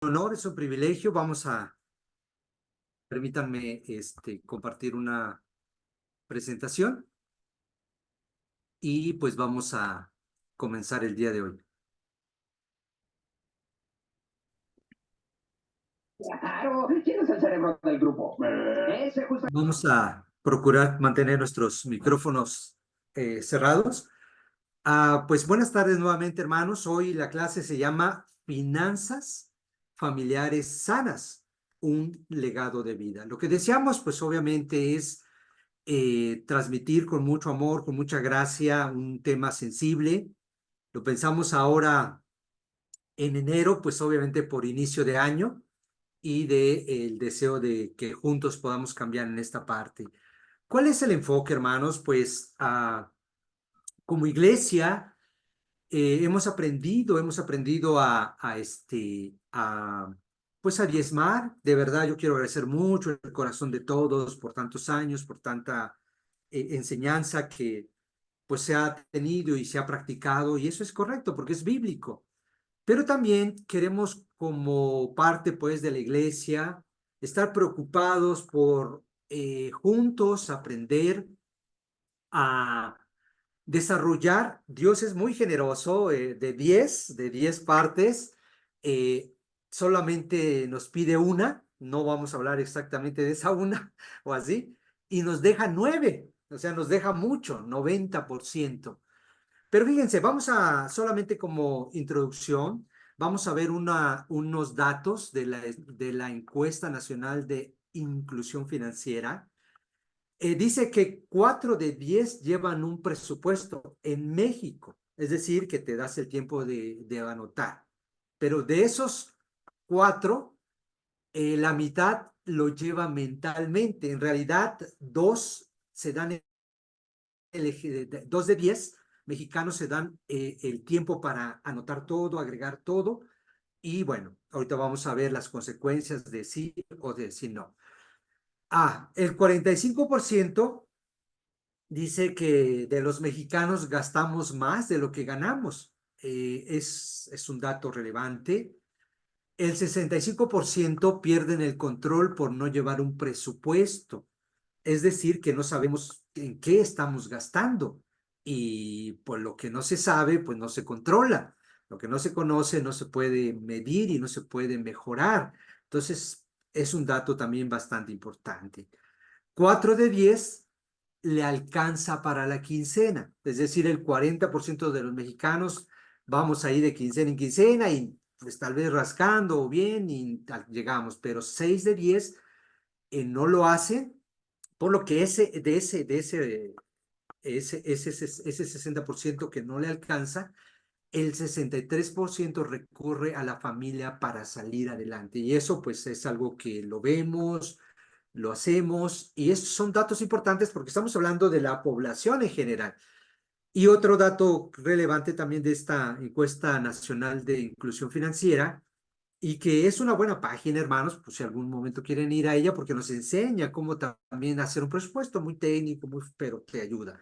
Honor, es un privilegio. Permítanme compartir una presentación y pues vamos a comenzar el día de hoy. Claro, ¿quién es el cerebro del grupo? Ese justo. Vamos a procurar mantener nuestros micrófonos cerrados. Pues buenas tardes nuevamente, hermanos. Hoy la clase se llama Finanzas Familiares Sanas, un legado de vida. Lo que deseamos, pues obviamente es transmitir con mucho amor, con mucha gracia, un tema sensible. Lo pensamos ahora en enero, pues obviamente por inicio de año y el deseo de que juntos podamos cambiar en esta parte. ¿Cuál es el enfoque, hermanos? Pues como iglesia hemos aprendido pues a diezmar. De verdad, yo quiero agradecer mucho el corazón de todos por tantos años, por tanta enseñanza que pues se ha tenido y se ha practicado, y eso es correcto porque es bíblico. Pero también queremos, como parte pues de la iglesia, estar preocupados por juntos aprender a desarrollar. Dios es muy generoso, de 10 partes, eh, solamente nos pide una. No vamos a hablar exactamente de esa una o así, y nos deja 9, o sea, nos deja mucho, 90%. Pero fíjense, vamos a, solamente como introducción, vamos a ver unos datos de la Encuesta Nacional de Inclusión Financiera. Dice que 4 de 10 llevan un presupuesto en México, es decir, que te das el tiempo de anotar. Pero de esos 4, la mitad lo lleva mentalmente. En realidad, 2 se dan 2 de 10 mexicanos se dan el tiempo para anotar todo, agregar todo, y bueno, ahorita vamos a ver las consecuencias de sí o de sí no. El 45% dice que de los mexicanos gastamos más de lo que ganamos. Es un dato relevante. El 65% pierden el control por no llevar un presupuesto. Es decir, que no sabemos en qué estamos gastando, y por lo que no se sabe, pues no se controla. Lo que no se conoce no se puede medir y no se puede mejorar. Entonces, es un dato también bastante importante. 4 de 10 le alcanza para la quincena, es decir, el 40% de los mexicanos vamos a ir de quincena en quincena y pues tal vez rascando o bien y llegamos, pero 6 de 10 no lo hacen, por lo que ese 60% que no le alcanza, el 63% recurre a la familia para salir adelante. Y eso pues es algo que lo vemos, lo hacemos, y esos son datos importantes porque estamos hablando de la población en general. Y otro dato relevante también de esta encuesta nacional de inclusión financiera, y que es una buena página, hermanos, pues si algún momento quieren ir a ella, porque nos enseña cómo también hacer un presupuesto muy técnico, pero te ayuda.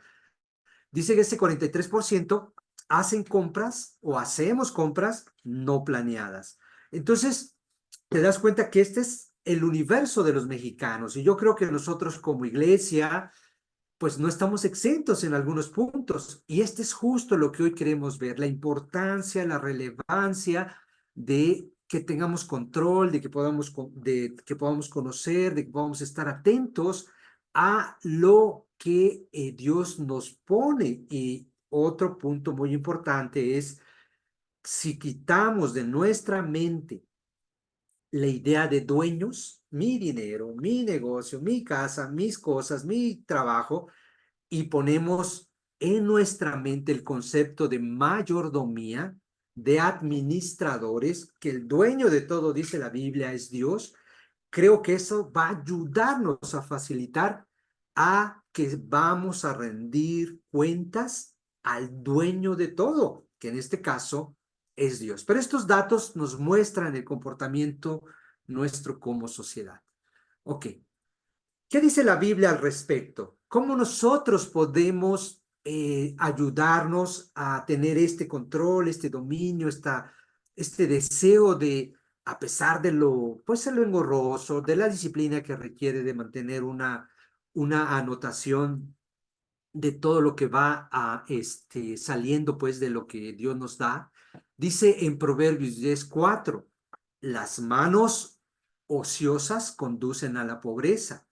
Dice que ese 43% hacen compras o hacemos compras no planeadas. Entonces, te das cuenta que este es el universo de los mexicanos, y yo creo que nosotros como iglesia pues no estamos exentos en algunos puntos. Y este es justo lo que hoy queremos ver, la importancia, la relevancia de que tengamos control, de que podamos conocer, de que podamos estar atentos a lo que Dios nos pone. Y otro punto muy importante es, si quitamos de nuestra mente la idea de dueños, mi dinero, mi negocio, mi casa, mis cosas, mi trabajo, y ponemos en nuestra mente el concepto de mayordomía, de administradores, que el dueño de todo, dice la Biblia, es Dios, creo que eso va a ayudarnos a facilitar a que vamos a rendir cuentas al dueño de todo, que en este caso es Dios. Pero estos datos nos muestran el comportamiento nuestro como sociedad. Ok. ¿Qué dice la Biblia al respecto? ¿Cómo nosotros podemos ayudarnos a tener este control, este dominio, este deseo de a pesar de lo, pues, de lo engorroso, de la disciplina que requiere de mantener una anotación de todo lo que va saliendo pues de lo que Dios nos da. Dice en Proverbios 10:4, las manos ociosas conducen a la pobreza,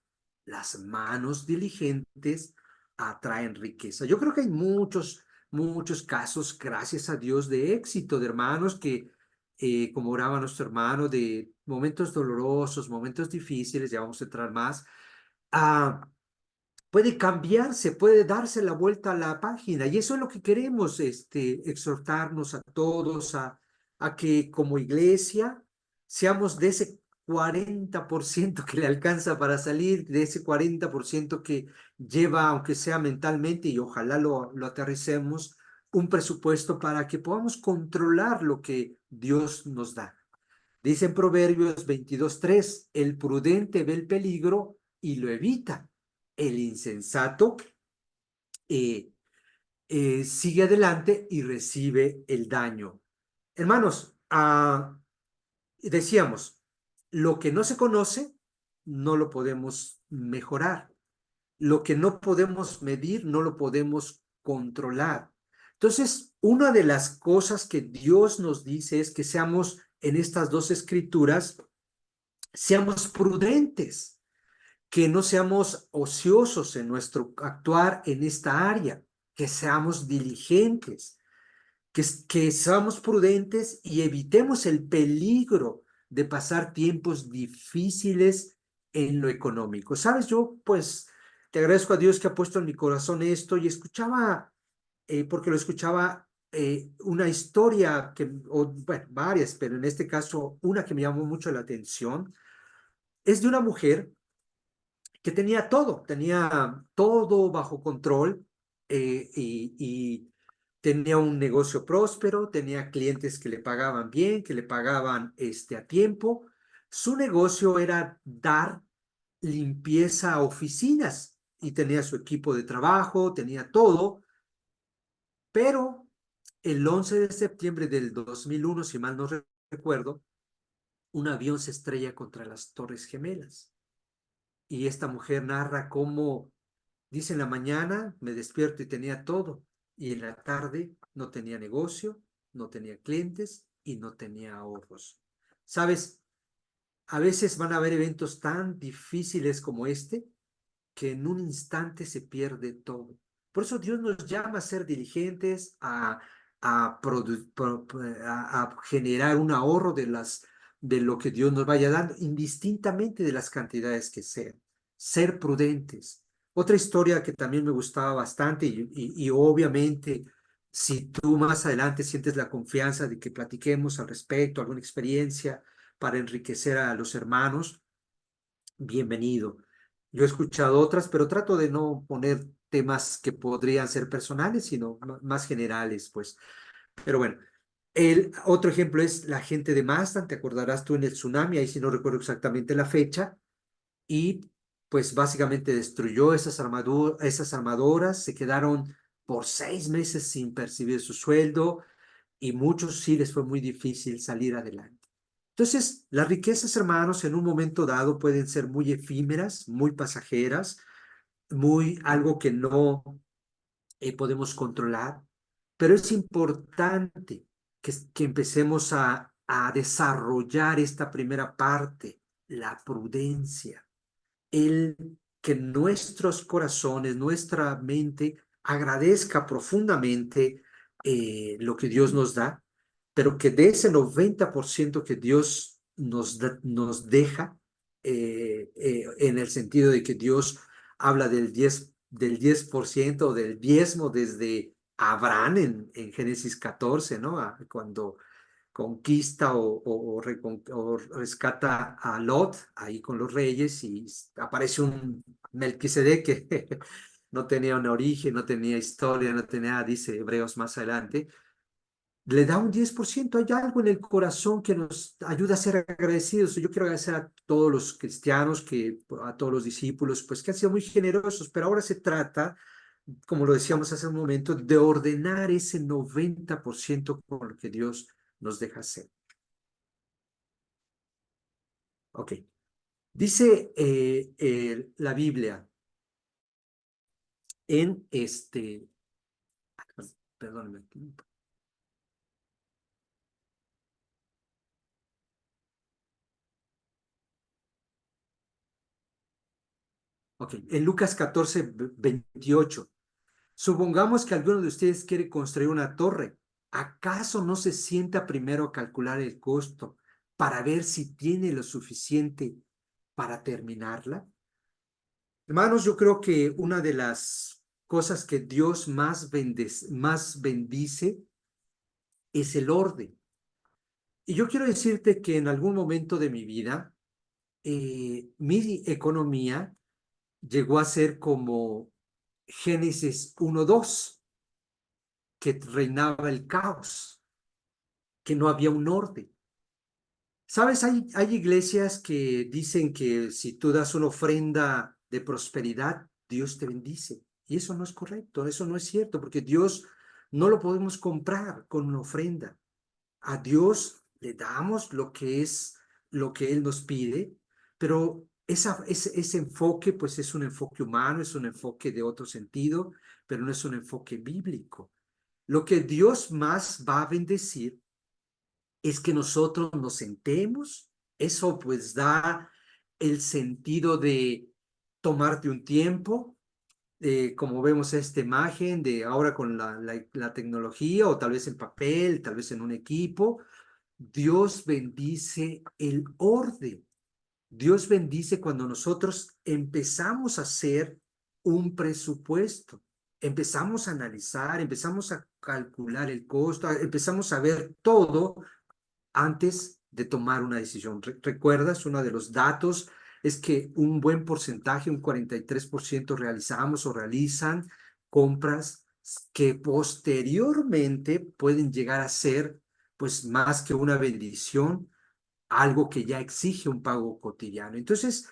las manos diligentes atraen riqueza. Yo creo que hay muchos casos, gracias a Dios, de éxito, de hermanos que, como oraba nuestro hermano, de momentos dolorosos, momentos difíciles, ya vamos a entrar más, a puede cambiarse, puede darse la vuelta a la página. Y eso es lo que queremos, exhortarnos a todos a que como iglesia seamos de ese 40% que le alcanza para salir, de ese 40% que lleva, aunque sea mentalmente, y ojalá lo aterricemos, un presupuesto para que podamos controlar lo que Dios nos da. Dice en Proverbios 22:3, el prudente ve el peligro y lo evita. El insensato eh, sigue adelante y recibe el daño. Hermanos, decíamos, lo que no se conoce, no lo podemos mejorar. Lo que no podemos medir, no lo podemos controlar. Entonces, una de las cosas que Dios nos dice es que seamos en estas dos escrituras, seamos prudentes, que no seamos ociosos en nuestro actuar en esta área, que seamos diligentes, que seamos prudentes y evitemos el peligro de pasar tiempos difíciles en lo económico. Sabes, yo pues te agradezco a Dios que ha puesto en mi corazón esto y escuchaba, porque lo escuchaba, una historia que, o, bueno, varias, pero en este caso una que me llamó mucho la atención, es de una mujer que tenía todo bajo control, y tenía un negocio próspero, tenía clientes que le pagaban bien, que le pagaban a tiempo. Su negocio era dar limpieza a oficinas y tenía su equipo de trabajo, tenía todo, pero el 11 de septiembre del 2001, si mal no recuerdo, un avión se estrella contra las Torres Gemelas. Y esta mujer narra cómo, dice, en la mañana me despierto y tenía todo, y en la tarde no tenía negocio, no tenía clientes y no tenía ahorros. ¿Sabes? A veces van a haber eventos tan difíciles como este que en un instante se pierde todo. Por eso Dios nos llama a ser diligentes, a generar un ahorro de lo que Dios nos vaya dando, indistintamente de las cantidades que sean. Ser prudentes. Otra historia que también me gustaba bastante y obviamente si tú más adelante sientes la confianza de que platiquemos al respecto, alguna experiencia para enriquecer a los hermanos, bienvenido. Yo he escuchado otras, pero trato de no poner temas que podrían ser personales, sino más generales, pues. Pero bueno, el otro ejemplo es la gente de Mazda, te acordarás tú en el tsunami, ahí sí no recuerdo exactamente la fecha, y pues básicamente destruyó esas armadoras, se quedaron por 6 meses sin percibir su sueldo, y muchos sí les fue muy difícil salir adelante. Entonces, las riquezas, hermanos, en un momento dado pueden ser muy efímeras, muy pasajeras, muy algo que no podemos controlar, pero es importante que empecemos a desarrollar esta primera parte, la prudencia, el que nuestros corazones, nuestra mente agradezca profundamente lo que Dios nos da, pero que de ese 90% que Dios nos deja, en el sentido de que Dios habla del 10% del diezmo desde Abraham en Génesis 14, ¿no? Cuando conquista o rescata a Lot ahí con los reyes y aparece un Melquisedec que no tenía un origen, no tenía historia, no tenía, dice Hebreos más adelante, le da un 10%. Hay algo en el corazón que nos ayuda a ser agradecidos. Yo quiero agradecer a todos los cristianos, a todos los discípulos, pues que han sido muy generosos, pero ahora se trata, como lo decíamos hace un momento, de ordenar ese 90% con lo que Dios nos deja hacer. Ok. Dice la Biblia en perdónenme. Ok, en Lucas 14:28. Supongamos que alguno de ustedes quiere construir una torre. ¿Acaso no se sienta primero a calcular el costo para ver si tiene lo suficiente para terminarla? Hermanos, yo creo que una de las cosas que Dios más bendice es el orden. Y yo quiero decirte que en algún momento de mi vida, mi economía llegó a ser como Génesis 1:2, que reinaba el caos, que no había un orden. ¿Sabes? Hay iglesias que dicen que si tú das una ofrenda de prosperidad, Dios te bendice. Y eso no es correcto, eso no es cierto, porque Dios no lo podemos comprar con una ofrenda. A Dios le damos lo que es lo que Él nos pide, pero ese enfoque, pues es un enfoque humano, es un enfoque de otro sentido, pero no es un enfoque bíblico. Lo que Dios más va a bendecir es que nosotros nos sentemos, eso pues da el sentido de tomarte un tiempo, como vemos esta imagen de ahora con la tecnología o tal vez en papel, tal vez en un equipo. Dios bendice el orden. Dios bendice cuando nosotros empezamos a hacer un presupuesto, empezamos a analizar, empezamos a calcular el costo, empezamos a ver todo antes de tomar una decisión. ¿Recuerdas? Uno de los datos es que un buen porcentaje, un 43% realizamos o realizan compras que posteriormente pueden llegar a ser pues más que una bendición, algo que ya exige un pago cotidiano. Entonces,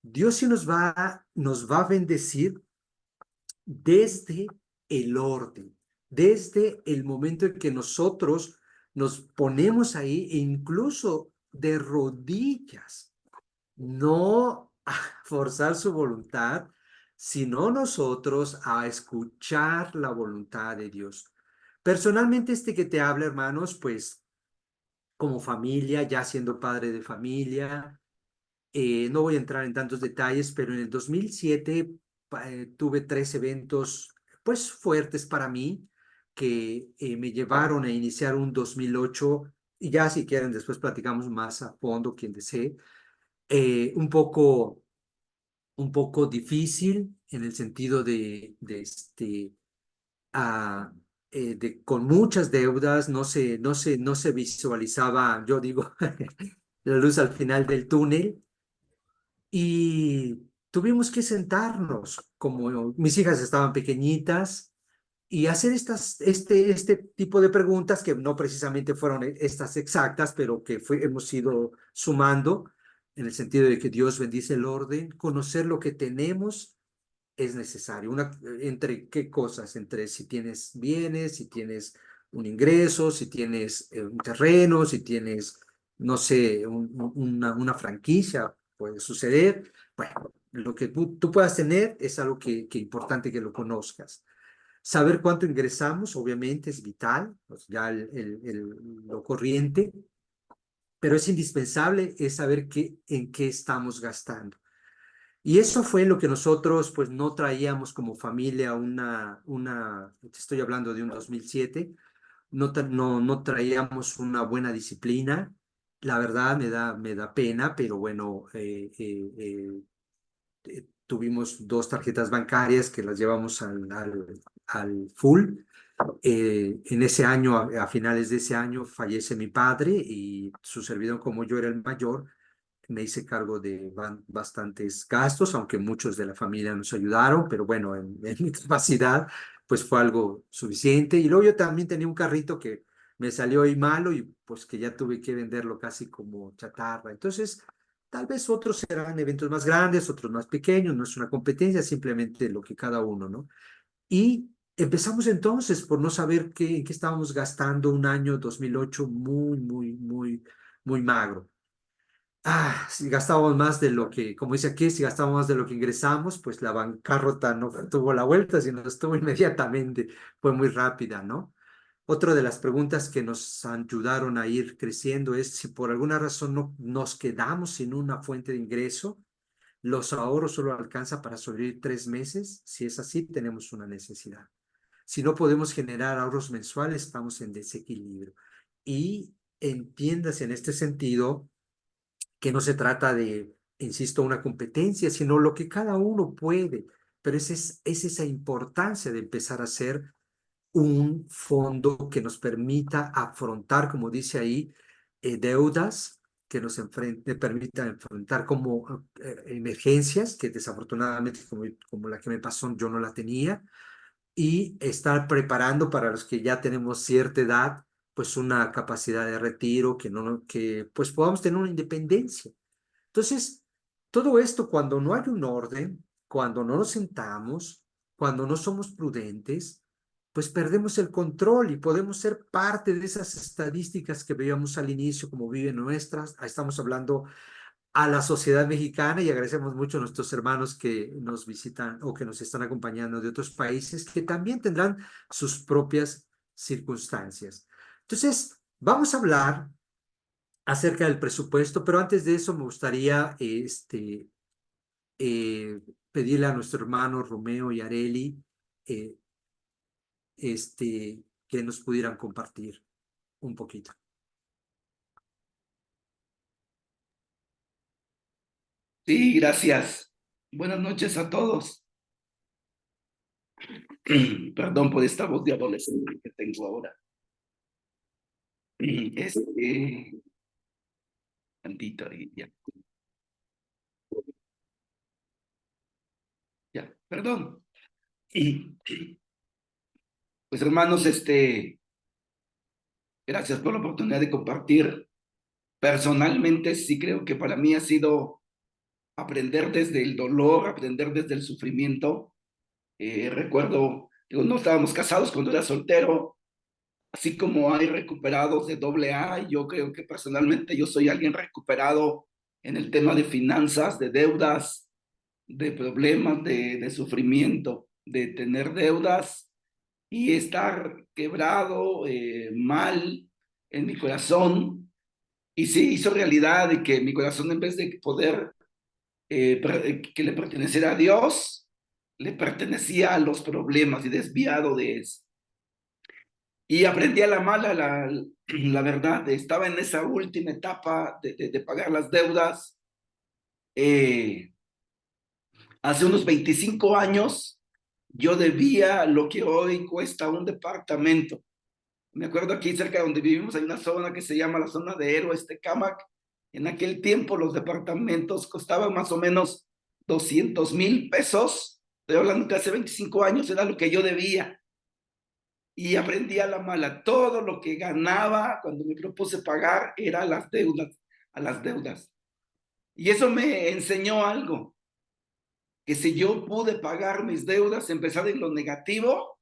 Dios sí nos va a bendecir desde el orden, desde el momento en que nosotros nos ponemos ahí e incluso de rodillas, no a forzar su voluntad, sino nosotros a escuchar la voluntad de Dios. Personalmente, que te habla, hermanos, pues como familia, ya siendo padre de familia, no voy a entrar en tantos detalles, pero en el 2007 tuve 3 eventos pues fuertes para mí que me llevaron a iniciar un 2008 y ya si quieren después platicamos más a fondo quien desee, un poco difícil en el sentido ah, con muchas deudas, no se visualizaba, yo digo, la luz al final del túnel. Y tuvimos que sentarnos, como mis hijas estaban pequeñitas, y hacer este tipo de preguntas que no precisamente fueron estas exactas, pero que hemos ido sumando en el sentido de que Dios bendice el orden, conocer lo que tenemos es necesario. ¿Entre qué cosas? Entre si tienes bienes, si tienes un ingreso, si tienes un terreno, si tienes, no sé, una franquicia, puede suceder. Bueno, lo que tú puedas tener es algo que importante que lo conozcas. Saber cuánto ingresamos, obviamente, es vital, pues ya lo corriente, pero es indispensable es saber en qué estamos gastando. Y eso fue lo que nosotros pues no traíamos como familia te estoy hablando de un 2007, no traíamos una buena disciplina. La verdad me da pena, pero bueno, tuvimos 2 tarjetas bancarias que las llevamos al full. En ese año, a finales de ese año, fallece mi padre y su servidor, como yo era el mayor, me hice cargo de bastantes gastos, aunque muchos de la familia nos ayudaron, pero bueno, en mi capacidad, pues fue algo suficiente. Y luego yo también tenía un carrito que me salió ahí malo y pues que ya tuve que venderlo casi como chatarra. Entonces, tal vez otros serán eventos más grandes, otros más pequeños, no es una competencia, simplemente lo que cada uno, ¿no? Y empezamos entonces por no saber en qué estábamos gastando un año 2008 muy, muy, muy, muy magro. si gastábamos más de lo que, como dice aquí, si gastábamos más de lo que ingresamos, pues la bancarrota no tuvo la vuelta, sino estuvo inmediatamente, fue muy rápida, ¿no? Otra de las preguntas que nos ayudaron a ir creciendo es si por alguna razón no nos quedamos sin una fuente de ingreso, los ahorros solo alcanza para sobrevivir 3 meses. Si es así, tenemos una necesidad. Si no podemos generar ahorros mensuales, estamos en desequilibrio. Y entiendas en este sentido que no se trata de, insisto, una competencia, sino lo que cada uno puede. Pero es esa importancia de empezar a hacer un fondo que nos permita afrontar, como dice ahí, deudas que nos permitan enfrentar como emergencias, que desafortunadamente, como la que me pasó, yo no la tenía, y estar preparando para los que ya tenemos cierta edad, pues una capacidad de retiro, que pues podamos tener una independencia. Entonces, todo esto cuando no hay un orden, cuando no nos sentamos, cuando no somos prudentes, pues perdemos el control y podemos ser parte de esas estadísticas que veíamos al inicio, como viven nuestras. Estamos hablando a la sociedad mexicana y agradecemos mucho a nuestros hermanos que nos visitan o que nos están acompañando de otros países que también tendrán sus propias circunstancias. Entonces, vamos a hablar acerca del presupuesto, pero antes de eso me gustaría eh, pedirle a nuestro hermano Romeo y Areli eh, que nos pudieran compartir un poquito. Sí, gracias. Buenas noches a todos. Perdón por esta voz de adolescente que tengo ahora. Tantito ahí, ya. Ya, perdón. Pues hermanos, gracias por la oportunidad de compartir. Personalmente sí creo que para mí ha sido aprender desde el dolor, aprender desde el sufrimiento. Recuerdo, digo, no estábamos casados cuando era soltero, así como hay recuperados de doble A, yo creo que personalmente yo soy alguien recuperado en el tema de finanzas, de deudas, de problemas, de sufrimiento, de tener deudas y estar quebrado, mal en mi corazón. Y sí, hizo realidad de que mi corazón, en vez de poder que le perteneciera a Dios, le pertenecía a los problemas y desviado de eso. Y aprendí a la mala, la verdad, estaba en esa última etapa de pagar las deudas. Hace unos 25 años, yo debía lo que hoy cuesta un departamento. Me acuerdo aquí cerca de donde vivimos hay una zona que se llama la zona de Héroes Tecámac. En aquel tiempo los departamentos costaban más o menos 200,000 pesos. Estoy hablando que hace 25 años era lo que yo debía. Y aprendí a la mala. Todo lo que ganaba cuando me propuse pagar era a las deudas. Y eso me enseñó algo, que si yo pude pagar mis deudas, empezar en lo negativo,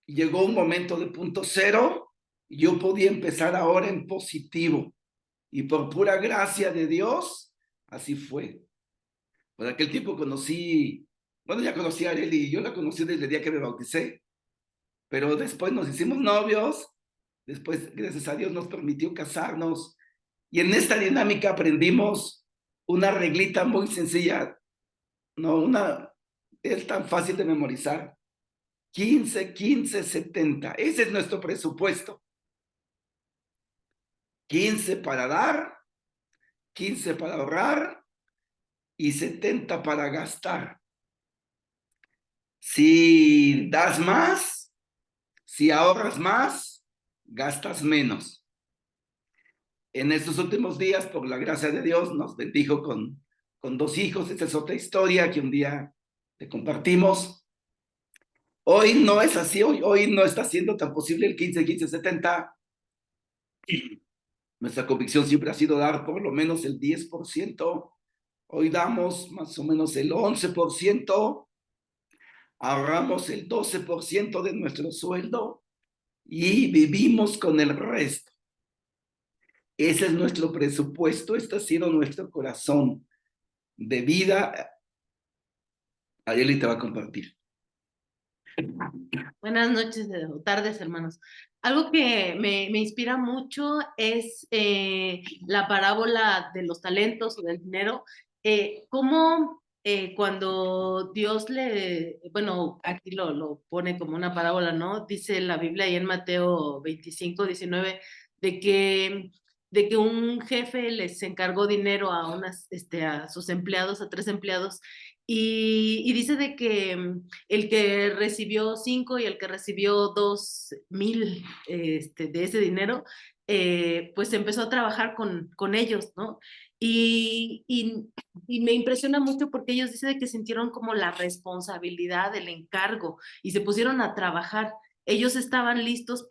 llegó un momento de punto cero, y yo podía empezar ahora en positivo. Y por pura gracia de Dios, así fue. Por aquel tiempo ya conocí a Arely, y yo la conocí desde el día que me bauticé, pero después nos hicimos novios, después, gracias a Dios, nos permitió casarnos, y en esta dinámica aprendimos una reglita muy sencilla, es tan fácil de memorizar, 15, 15, 70, ese es nuestro presupuesto, 15 para dar, 15 para ahorrar, y 70 para gastar. Si das más, si ahorras más, gastas menos. En estos últimos días, por la gracia de Dios, nos bendijo con 2 hijos. Esta es otra historia que un día te compartimos. Hoy no es así, hoy no está siendo tan posible el 15, 15, 70. Nuestra convicción siempre ha sido dar por lo menos el 10%. Hoy damos más o menos el 11%. Ahorramos el 12% de nuestro sueldo y vivimos con el resto. Ese es nuestro presupuesto, este ha sido nuestro corazón de vida. Ariely te va a compartir. Buenas noches o tardes, hermanos. Algo que me inspira mucho es la parábola de los talentos o del dinero. Cómo cuando Dios bueno, aquí lo pone como una parábola, ¿no? Dice la Biblia ahí en Mateo 25, 19, de que un jefe les encargó dinero a sus empleados, a 3 empleados, y dice de que el que recibió 5 y el que recibió 2,000 de ese dinero, pues empezó a trabajar con ellos, ¿no? Y me impresiona mucho porque ellos dicen de que sintieron como la responsabilidad, el encargo y se pusieron a trabajar. Ellos estaban listos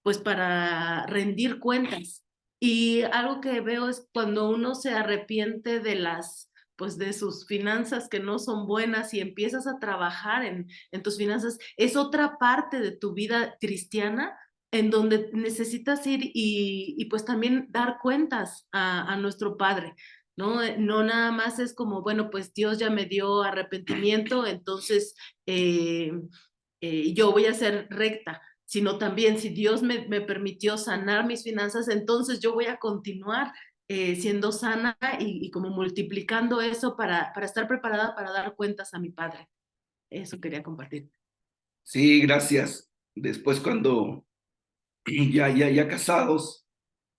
pues para rendir cuentas. Y algo que veo es cuando uno se arrepiente pues de sus finanzas que no son buenas y empiezas a trabajar en tus finanzas, es otra parte de tu vida cristiana en donde necesitas ir y pues también dar cuentas a nuestro Padre, ¿no? No nada más es como, bueno, pues Dios ya me dio arrepentimiento, entonces yo voy a ser recta, sino también si Dios me permitió sanar mis finanzas, entonces yo voy a continuar siendo sana y como multiplicando eso para estar preparada para dar cuentas a mi Padre. Eso quería compartir. Sí, gracias. Después cuando ya casados,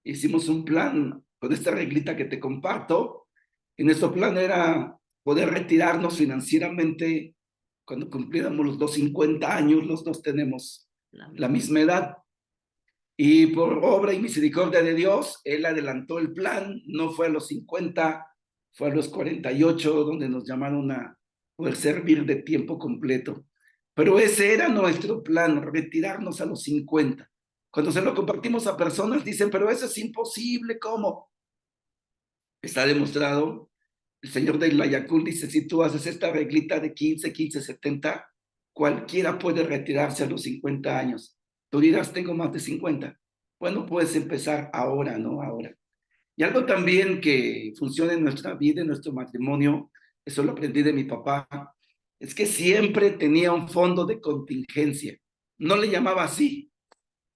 hicimos un plan con esta reglita que te comparto. Y nuestro plan era poder retirarnos financieramente cuando cumpliéramos los 50 años. Los dos tenemos la misma edad. Y por obra y misericordia de Dios, Él adelantó el plan. No fue a los 50, fue a los 48, donde nos llamaron a poder servir de tiempo completo. Pero ese era nuestro plan, retirarnos a los 50. Cuando se lo compartimos a personas, dicen, pero eso es imposible, ¿cómo? Está demostrado. El señor de Layakul dice, si tú haces esta reglita de 15, 15, 70, cualquiera puede retirarse a los 50 años. Tú dirás, tengo más de 50. Bueno, puedes empezar ahora, ¿no? Ahora. Y algo también que funciona en nuestra vida, en nuestro matrimonio, eso lo aprendí de mi papá, es que siempre tenía un fondo de contingencia. No le llamaba así,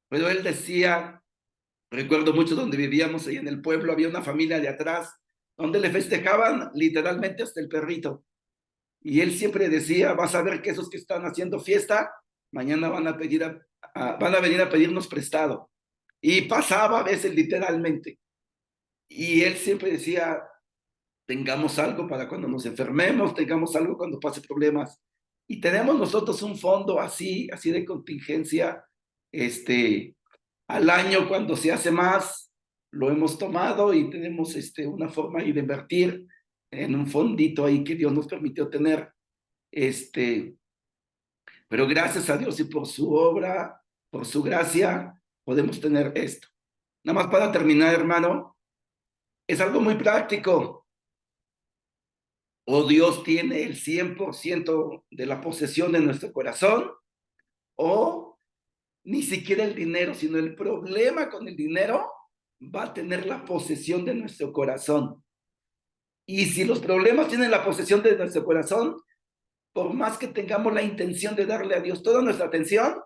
pero él decía, recuerdo mucho donde vivíamos ahí en el pueblo, había una familia de atrás, donde le festejaban literalmente hasta el perrito. Y él siempre decía, vas a ver que esos que están haciendo fiesta, mañana van a venir a pedirnos prestado. Y pasaba a veces literalmente. Y él siempre decía, tengamos algo para cuando nos enfermemos, tengamos algo cuando pase problemas. Y tenemos nosotros un fondo así de contingencia, al año cuando se hace más, lo hemos tomado y tenemos una forma ahí de invertir en un fondito ahí que Dios nos permitió tener. Pero gracias a Dios y por su obra, por su gracia, podemos tener esto. Nada más para terminar, hermano, es algo muy práctico. O Dios tiene el 100% de la posesión de nuestro corazón, o ni siquiera el dinero, sino el problema con el dinero va a tener la posesión de nuestro corazón. Y si los problemas tienen la posesión de nuestro corazón, por más que tengamos la intención de darle a Dios toda nuestra atención,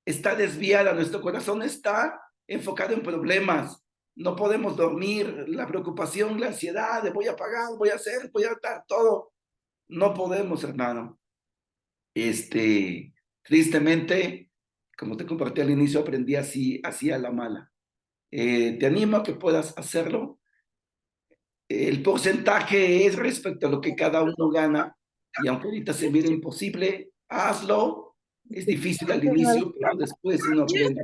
está desviada, nuestro corazón está enfocado en problemas. No podemos dormir, la preocupación, la ansiedad de voy a pagar, voy a hacer, voy a dar todo. No podemos, hermano. Tristemente, como te compartí al inicio, aprendí así a la mala. Te animo a que puedas hacerlo. El porcentaje es respecto a lo que cada uno gana, y aunque ahorita se mire imposible, hazlo. Es difícil al inicio, pero después uno aprende.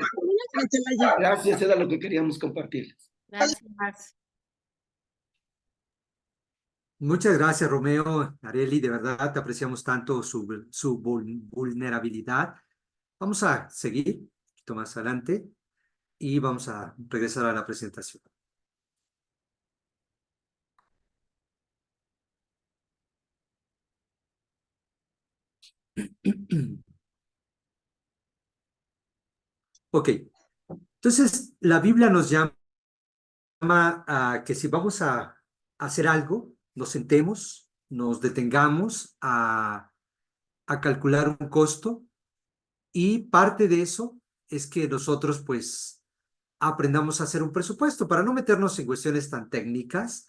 Gracias, era lo que queríamos compartirles. Gracias. Muchas gracias, Romeo, Ariely, de verdad te apreciamos tanto su vulnerabilidad. Vamos a seguir un poquito más adelante y vamos a regresar a la presentación. Ok, entonces la Biblia nos llama que si vamos a hacer algo, nos sentemos, nos detengamos a calcular un costo, y parte de eso es que nosotros pues aprendamos a hacer un presupuesto para no meternos en cuestiones tan técnicas.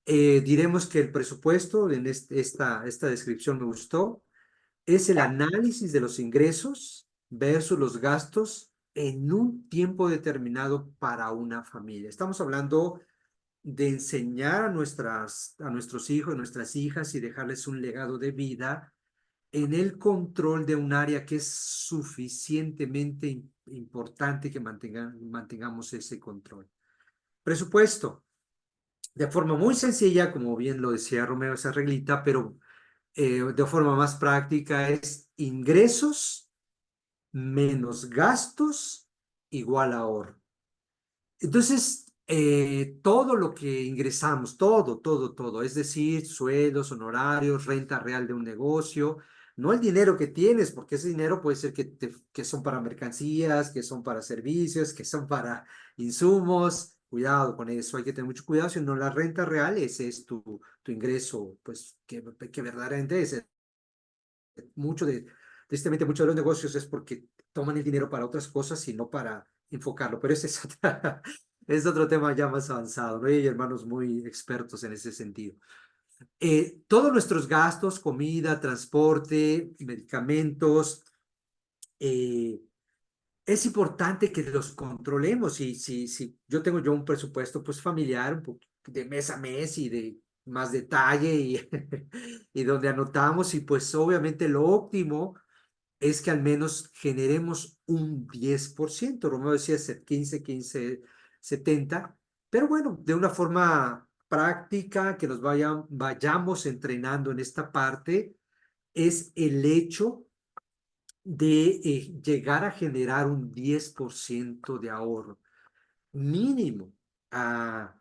Diremos que el presupuesto, en esta descripción me gustó, es el análisis de los ingresos versus los gastos en un tiempo determinado para una familia. Estamos hablando de enseñar a nuestros hijos, nuestras hijas, y dejarles un legado de vida en el control de un área que es suficientemente importante que mantengamos ese control. Presupuesto, de forma muy sencilla, como bien lo decía Romeo, esa reglita, pero de forma más práctica es ingresos menos gastos igual ahorro. Entonces, todo lo que ingresamos, todo, es decir, sueldos, honorarios, renta real de un negocio, no el dinero que tienes, porque ese dinero puede ser que son para mercancías, que son para servicios, que son para insumos. Cuidado con eso, hay que tener mucho cuidado, sino la renta real, ese es tu ingreso, pues que verdaderamente es tristemente, muchos de los negocios es porque toman el dinero para otras cosas y no para enfocarlo, pero ese es, es otro tema ya más avanzado, ¿no? Y hay hermanos muy expertos en ese sentido. Todos nuestros gastos, comida, transporte, medicamentos, eh, es importante que los controlemos. Y si yo tengo un presupuesto pues familiar, un poco de mes a mes y de más detalle, y donde anotamos, y pues obviamente lo óptimo es que al menos generemos un 10%. Romeo decía 15, 70, pero bueno, de una forma práctica que nos vayamos entrenando en esta parte, es el hecho de llegar a generar un 10% de ahorro mínimo. Ah,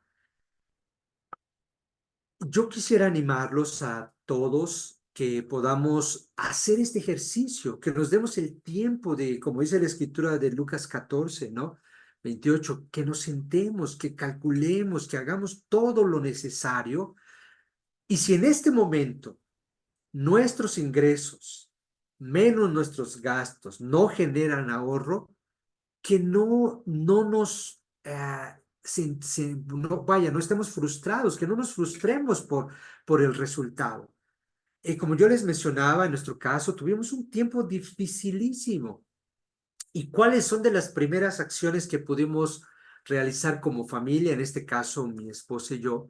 yo quisiera animarlos a todos que podamos hacer este ejercicio, que nos demos el tiempo de, como dice la escritura de Lucas 14, ¿no? 28, que nos sentemos, que calculemos, que hagamos todo lo necesario. Y si en este momento nuestros ingresos menos nuestros gastos no generan ahorro, que no nos, no estemos frustrados, que no nos frustremos por el resultado. Como yo les mencionaba, en nuestro caso tuvimos un tiempo dificilísimo. ¿Y cuáles son de las primeras acciones que pudimos realizar como familia? En este caso, mi esposa y yo,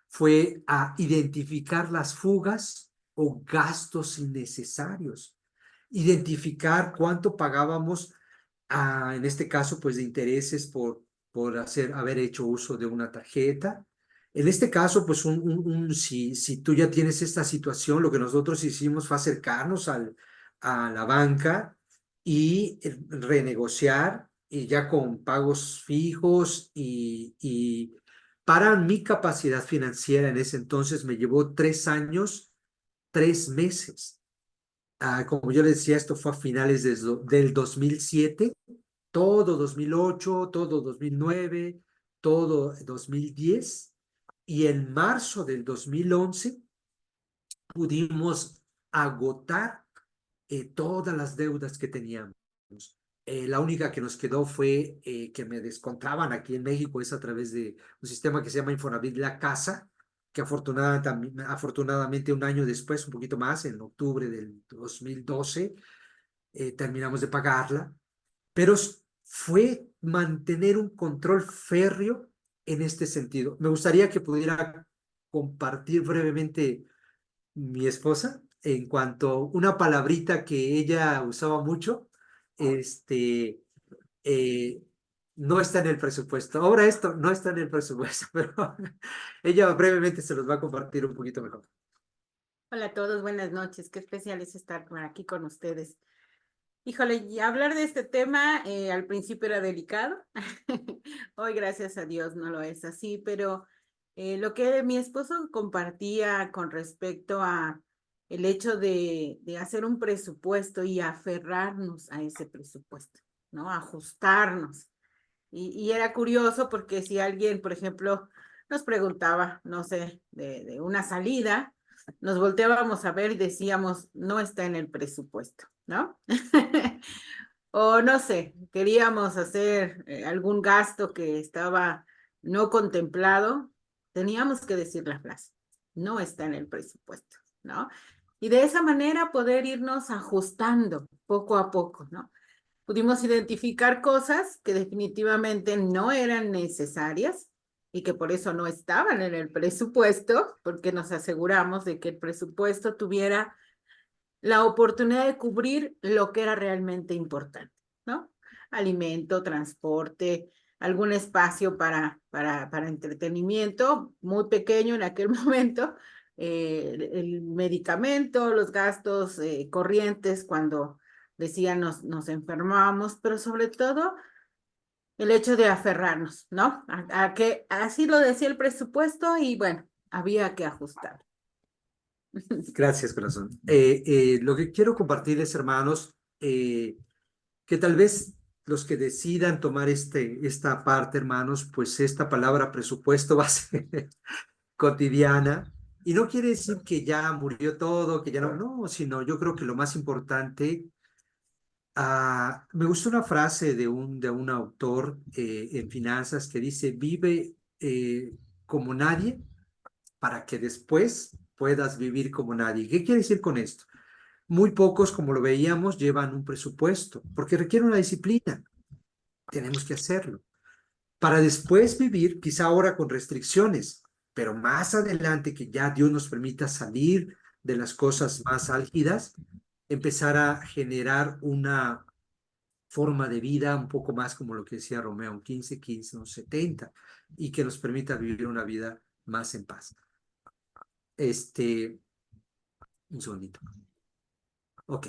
fue a identificar las fugas o gastos innecesarios, identificar cuánto pagábamos, en este caso, pues de intereses por haber hecho uso de una tarjeta. En este caso, pues si tú ya tienes esta situación, lo que nosotros hicimos fue acercarnos a la banca y renegociar, y ya con pagos fijos, y para mi capacidad financiera en ese entonces me llevó 3 años, 3 meses. Como yo les decía, esto fue a finales del 2007, todo 2008, todo 2009, todo 2010, y en marzo del 2011 pudimos agotar todas las deudas que teníamos. La única que nos quedó fue que me descontaban aquí en México, es a través de un sistema que se llama Infonavit La Casa, que afortunadamente un año después, un poquito más, en octubre del 2012, terminamos de pagarla, pero fue mantener un control férreo en este sentido. Me gustaría que pudiera compartir brevemente mi esposa en cuanto a una palabrita que ella usaba mucho, este, eh, no está en el presupuesto. Ahora esto no está en el presupuesto, pero ella brevemente se los va a compartir un poquito mejor. Hola a todos, buenas noches. Qué especial es estar aquí con ustedes. Híjole, y hablar de este tema al principio era delicado. Hoy, gracias a Dios, no lo es así, pero lo que mi esposo compartía con respecto a el hecho de hacer un presupuesto y aferrarnos a ese presupuesto, ¿no? Ajustarnos. Y era curioso porque si alguien, por ejemplo, nos preguntaba, no sé, de una salida, nos volteábamos a ver y decíamos, no está en el presupuesto, ¿no? O no sé, queríamos hacer algún gasto que estaba no contemplado, teníamos que decir la frase, no está en el presupuesto, ¿no? Y de esa manera poder irnos ajustando poco a poco, ¿no? Pudimos identificar cosas que definitivamente no eran necesarias y que por eso no estaban en el presupuesto, porque nos aseguramos de que el presupuesto tuviera la oportunidad de cubrir lo que era realmente importante, ¿no? Alimento, transporte, algún espacio para entretenimiento, muy pequeño en aquel momento, el medicamento, los gastos corrientes cuando decían nos enfermábamos, pero sobre todo el hecho de aferrarnos, ¿no? A que así lo decía el presupuesto y bueno, había que ajustar. Gracias, corazón. Lo que quiero compartirles, hermanos, que tal vez los que decidan tomar esta parte, hermanos, pues esta palabra presupuesto va a ser cotidiana. Y no quiere decir que ya murió todo, que ya no, sino yo creo que lo más importante, me gustó una frase de un autor en finanzas que dice, vive como nadie para que después puedas vivir como nadie. ¿Qué quiere decir con esto? Muy pocos, como lo veíamos, llevan un presupuesto, porque requiere una disciplina. Tenemos que hacerlo. Para después vivir, quizá ahora con restricciones, pero más adelante que ya Dios nos permita salir de las cosas más álgidas, empezar a generar una forma de vida un poco más como lo que decía Romeo, un 15-15, un 70, y que nos permita vivir una vida más en paz. Un segundito. Ok.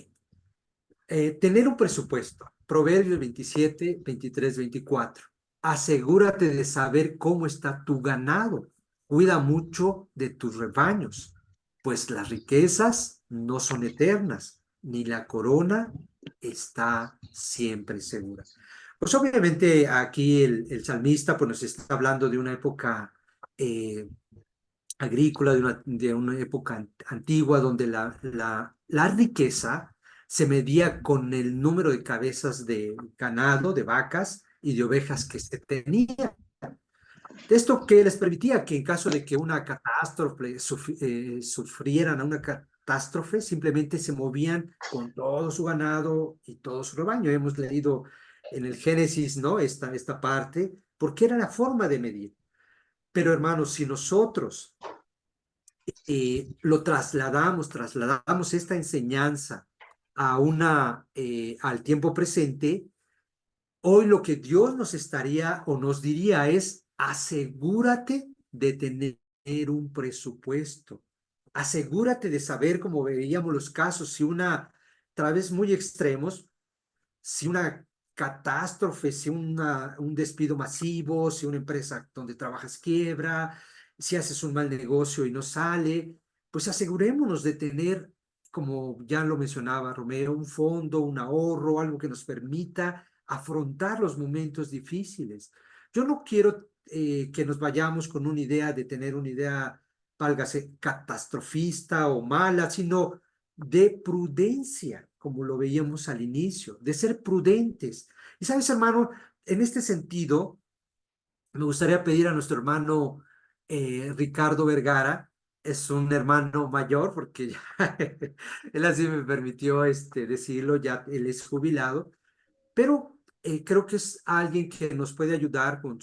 Tener un presupuesto. Proverbios 27, 23, 24. Asegúrate de saber cómo está tu ganado. Cuida mucho de tus rebaños, pues las riquezas no son eternas, ni la corona está siempre segura. Pues obviamente aquí el salmista pues nos está hablando de una época agrícola, de una época antigua donde la riqueza se medía con el número de cabezas de ganado, de vacas y de ovejas que se tenía. Esto que les permitía que en caso de que una catástrofe sufrieran una catástrofe, simplemente se movían con todo su ganado y todo su rebaño. Hemos leído en el Génesis, ¿no? Esta parte, porque era la forma de medir. Pero hermanos, si nosotros trasladamos esta enseñanza al tiempo presente, hoy lo que Dios nos estaría o nos diría es, asegúrate de tener un presupuesto, asegúrate de saber, como veíamos los casos, tal vez muy extremos, si una catástrofe, si un despido masivo, si una empresa donde trabajas quiebra, si haces un mal negocio y no sale, pues asegurémonos de tener, como ya lo mencionaba Romeo, un fondo, un ahorro, algo que nos permita afrontar los momentos difíciles. Yo no quiero que nos vayamos con una idea de tener una idea, válgase, catastrofista o mala, sino de prudencia, como lo veíamos al inicio, de ser prudentes. Y sabes, hermano, en este sentido, me gustaría pedir a nuestro hermano Ricardo Vergara, es un hermano mayor, porque ya, él así me permitió decirlo, ya él es jubilado, pero creo que es alguien que nos puede ayudar con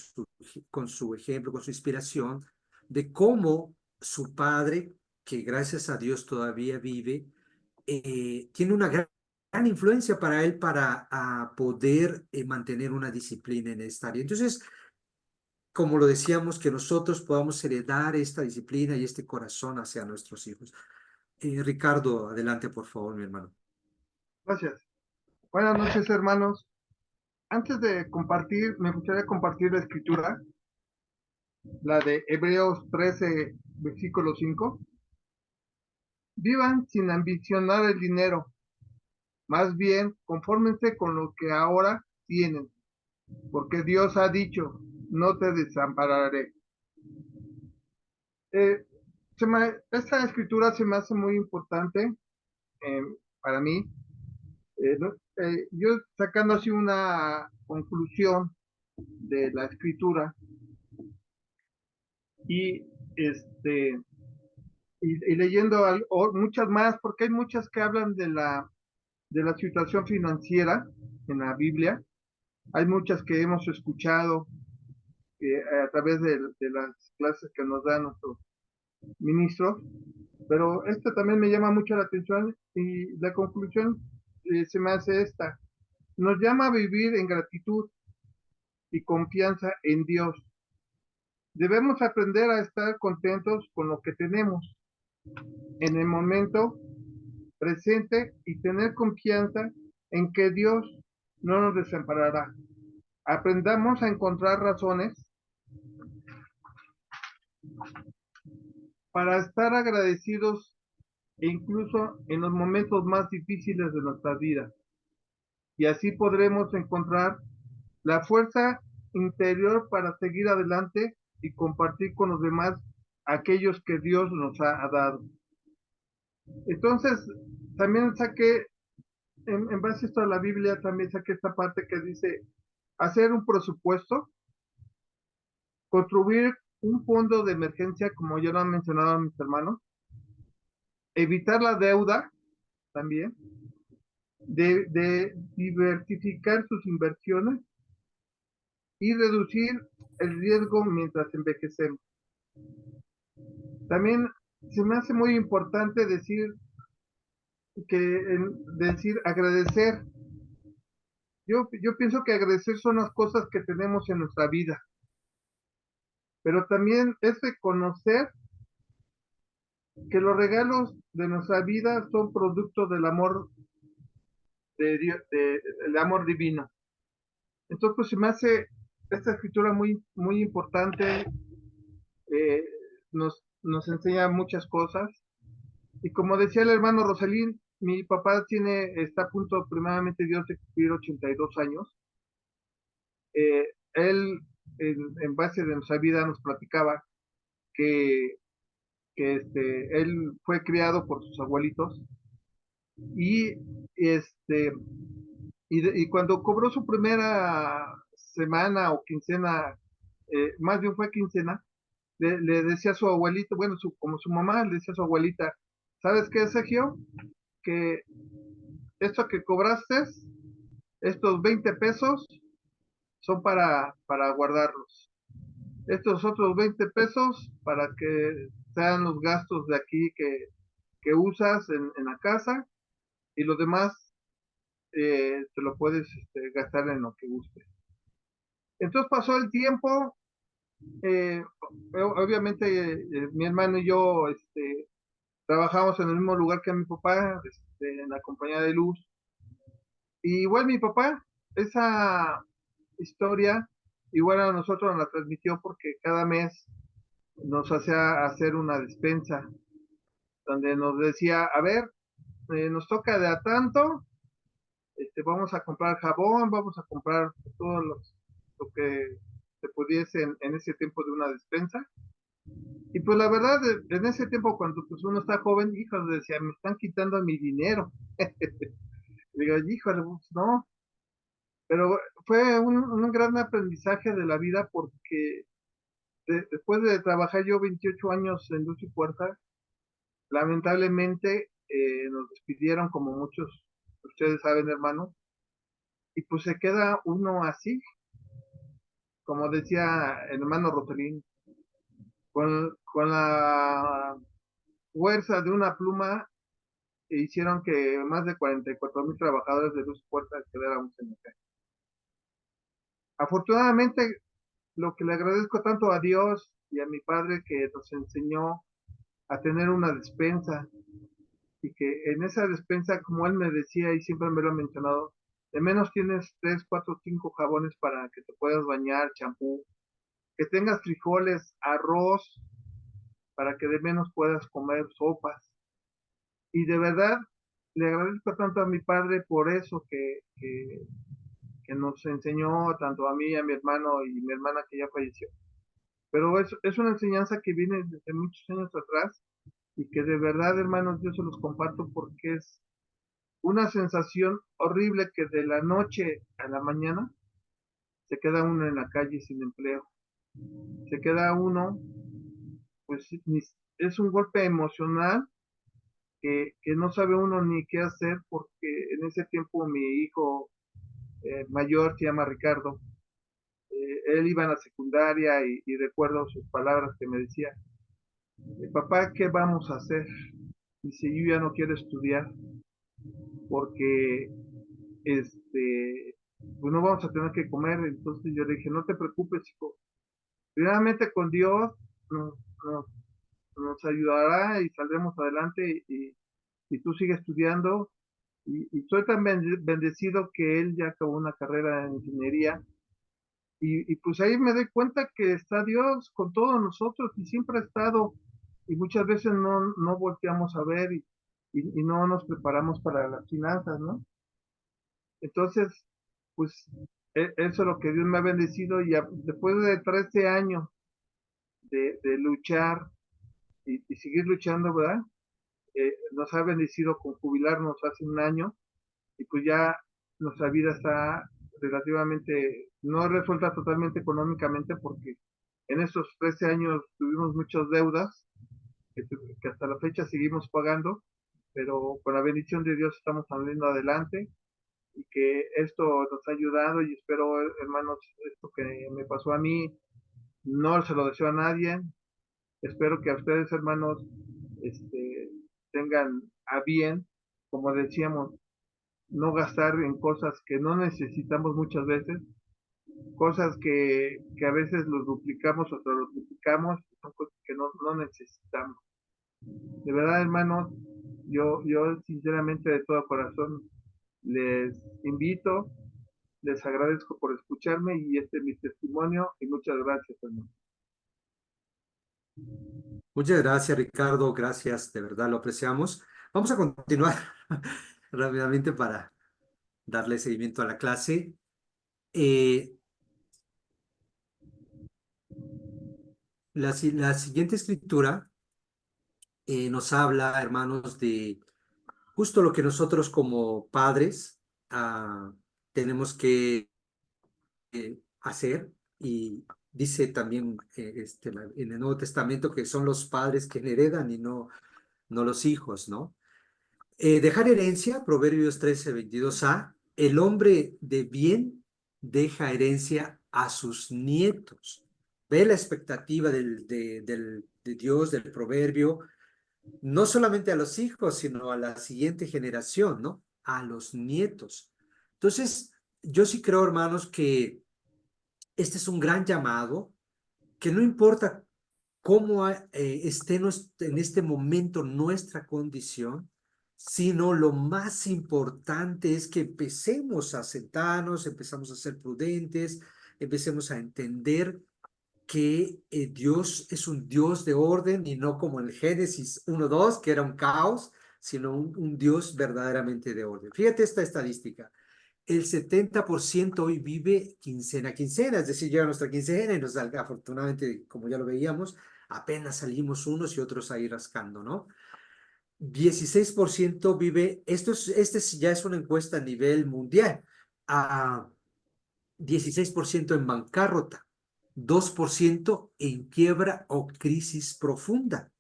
su ejemplo, con su inspiración, de cómo su padre, que gracias a Dios todavía vive, tiene una gran influencia para él para poder mantener una disciplina en esta área. Entonces, como lo decíamos, que nosotros podamos heredar esta disciplina y este corazón hacia nuestros hijos. Ricardo, adelante, por favor, mi hermano. Gracias. Buenas noches, hermanos. Antes de compartir, me gustaría compartir la escritura, la de Hebreos 13, versículo 5. Vivan sin ambicionar el dinero, más bien confórmense con lo que ahora tienen, porque Dios ha dicho, no te desampararé. Eh, esta escritura se me hace muy importante eh, para mí. Yo sacando así una conclusión de la escritura y este y leyendo muchas más, porque hay muchas que hablan de la situación financiera en la Biblia. Hay muchas que hemos escuchado a través de las clases que nos dan nuestros ministros, pero esta también me llama mucho la atención y la conclusión se me hace esta. Nos llama a vivir en gratitud y confianza en Dios. Debemos aprender a estar contentos con lo que tenemos en el momento presente y tener confianza en que Dios no nos desamparará. Aprendamos a encontrar razones para estar agradecidos e incluso en los momentos más difíciles de nuestra vida. Y así podremos encontrar la fuerza interior para seguir adelante y compartir con los demás aquellos que Dios nos ha dado. Entonces, también saqué, en base a esto a la Biblia, también saqué esta parte que dice hacer un presupuesto, construir un fondo de emergencia, como ya lo han mencionado mis hermanos, evitar la deuda también, de diversificar sus inversiones y reducir el riesgo mientras envejecemos. También se me hace muy importante decir agradecer. Yo pienso que agradecer son las cosas que tenemos en nuestra vida, pero también es reconocer que los regalos de nuestra vida son producto del amor de Dios, del amor divino. Entonces, pues se me hace esta escritura muy, muy importante, nos enseña muchas cosas. Y como decía el hermano Rosalín, mi papá está a punto, primeramente Dios, de cumplir 82 años. Él, en base de nuestra vida, nos platicaba que, él fue criado por sus abuelitos y, y cuando cobró su primera semana o quincena, más bien fue quincena, le decía a su abuelito, bueno, como su mamá le decía a su abuelita, ¿sabes qué, Sergio? Que esto que cobraste, estos 20 pesos, son para guardarlos. Estos otros 20 pesos para que sean los gastos de aquí que usas en la casa y lo demás te lo puedes gastar en lo que gustes. Entonces pasó el tiempo, eh, obviamente mi hermano y yo trabajamos en el mismo lugar que mi papá, en la compañía de luz. Y igual mi papá, esa historia, igual a nosotros nos la transmitió porque cada mes nos hacía hacer una despensa, donde nos decía, a ver, nos toca de a tanto, vamos a comprar jabón, vamos a comprar todo lo que se pudiese en ese tiempo de una despensa. Y pues la verdad, en ese tiempo cuando pues uno está joven, hijos, decía, me están quitando mi dinero. Digo, híjole, pues, no. Pero fue un gran aprendizaje de la vida porque después de trabajar yo 28 años en Luz y Puerta, lamentablemente nos despidieron como muchos de ustedes saben, hermano, y pues se queda uno así, como decía el hermano Rotelín, con la fuerza de una pluma hicieron que más de 44,000 trabajadores de Luz y Puerta quedáramos en la calle. Afortunadamente, lo que le agradezco tanto a Dios y a mi padre que nos enseñó a tener una despensa y que en esa despensa, como él me decía y siempre me lo ha mencionado, de menos tienes 3, 4, 5 jabones para que te puedas bañar, champú, que tengas frijoles, arroz, para que de menos puedas comer sopas. Y de verdad le agradezco tanto a mi padre por eso que que nos enseñó tanto a mí, a mi hermano y mi hermana que ya falleció. Pero es una enseñanza que viene desde muchos años atrás y que de verdad, hermanos, yo se los comparto porque es una sensación horrible que de la noche a la mañana se queda uno en la calle sin empleo. Se queda uno, pues es un golpe emocional que no sabe uno ni qué hacer porque en ese tiempo mi hijo mayor se llama Ricardo. Él iba a la secundaria y recuerdo sus palabras que me decía, papá, ¿qué vamos a hacer? Dice, yo ya no quiero estudiar porque pues no vamos a tener que comer. Entonces yo le dije, no te preocupes, hijo. Primeramente con Dios nos, nos, nos ayudará y saldremos adelante y tú sigues estudiando. Y soy tan bendecido que él ya acabó una carrera en ingeniería. Y pues ahí me doy cuenta que está Dios con todos nosotros y siempre ha estado. Y muchas veces no volteamos a ver y no nos preparamos para las finanzas, ¿no? Entonces, pues eso es lo que Dios me ha bendecido y después de 13 años de luchar y seguir luchando, ¿verdad? Nos ha bendecido con jubilarnos hace un año y pues ya nuestra vida está relativamente, no resuelta totalmente económicamente porque en estos 13 años tuvimos muchas deudas que hasta la fecha seguimos pagando, pero con la bendición de Dios estamos saliendo adelante y que esto nos ha ayudado y espero, hermanos, esto que me pasó a mí, no se lo deseo a nadie. Espero que a ustedes, hermanos, tengan a bien, como decíamos, no gastar en cosas que no necesitamos muchas veces, cosas que a veces los duplicamos o los duplicamos, son cosas que no necesitamos. De verdad, hermanos, yo sinceramente de todo corazón les invito, les agradezco por escucharme y este es mi testimonio y muchas gracias, hermano. Muchas gracias, Ricardo. Gracias, de verdad lo apreciamos. Vamos a continuar rápidamente para darle seguimiento a la clase. Eh, la siguiente escritura nos habla, hermanos, de justo lo que nosotros como padres tenemos que hacer. Y dice también en el Nuevo Testamento que son los padres que heredan y no los hijos, ¿no? Dejar herencia, Proverbios 13:22a, el hombre de bien deja herencia a sus nietos. Ve la expectativa de Dios, del proverbio, no solamente a los hijos, sino a la siguiente generación, ¿no? A los nietos. Entonces, yo sí creo, hermanos, que este es un gran llamado, que no importa cómo esté en este momento nuestra condición, sino lo más importante es que empecemos a sentarnos, empezamos a ser prudentes, empecemos a entender que Dios es un Dios de orden y no como en Génesis 1:2, que era un caos, sino un Dios verdaderamente de orden. Fíjate esta estadística. El 70% hoy vive quincena a quincena, es decir, llega nuestra quincena y nos da, afortunadamente, como ya lo veíamos, apenas salimos unos y otros ahí rascando, ¿no? 16% vive, ya es una encuesta a nivel mundial, a 16% en bancarrota, 2% en quiebra o crisis profunda,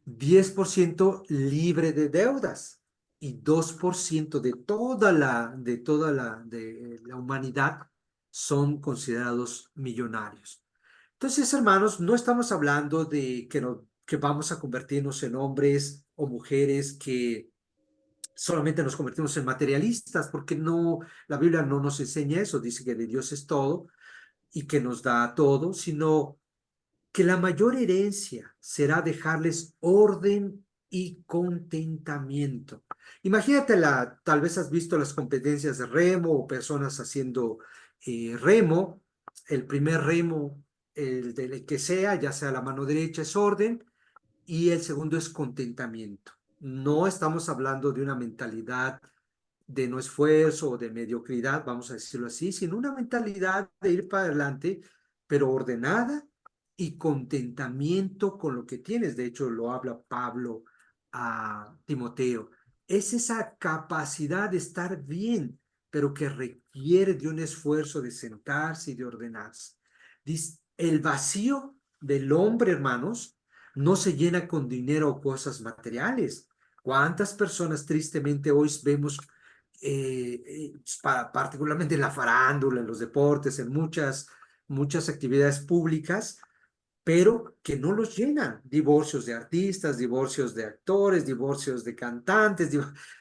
10% libre de deudas y 2% de la humanidad son considerados millonarios. Entonces, hermanos, no estamos hablando de que vamos a convertirnos en hombres o mujeres que solamente nos convertimos en materialistas, porque no, la Biblia no nos enseña eso, dice que de Dios es todo y que nos da todo, sino que la mayor herencia será dejarles orden y contentamiento. Imagínate, tal vez has visto las competencias de remo o personas haciendo remo. El primer remo, el del que sea, ya sea la mano derecha, es orden y el segundo es contentamiento. No estamos hablando de una mentalidad de no esfuerzo o de mediocridad, vamos a decirlo así, sino una mentalidad de ir para adelante, pero ordenada y contentamiento con lo que tienes. De hecho, lo habla Pablo a Timoteo. Es esa capacidad de estar bien, pero que requiere de un esfuerzo de sentarse y de ordenarse. El vacío del hombre, hermanos, no se llena con dinero o cosas materiales. ¿Cuántas personas tristemente hoy vemos, particularmente en la farándula, en los deportes, en muchas actividades públicas, pero que no los llenan? Divorcios de artistas, divorcios de actores, divorcios de cantantes,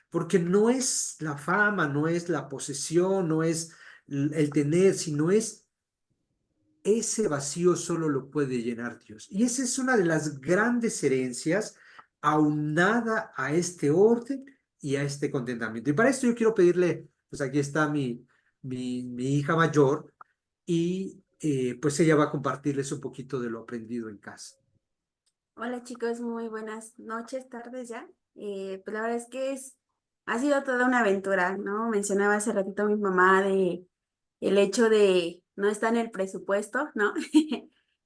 porque no es la fama, no es la posesión, no es el tener, sino es ese vacío solo lo puede llenar Dios. Y esa es una de las grandes herencias aunada a este orden y a este contentamiento. Y para esto yo quiero pedirle, pues aquí está mi hija mayor y pues ella va a compartirles un poquito de lo aprendido en casa. Hola chicos, muy buenas noches, tardes ya. Pues la verdad es que ha sido toda una aventura, ¿no? Mencionaba hace ratito mi mamá de el hecho de no estar en el presupuesto, ¿no?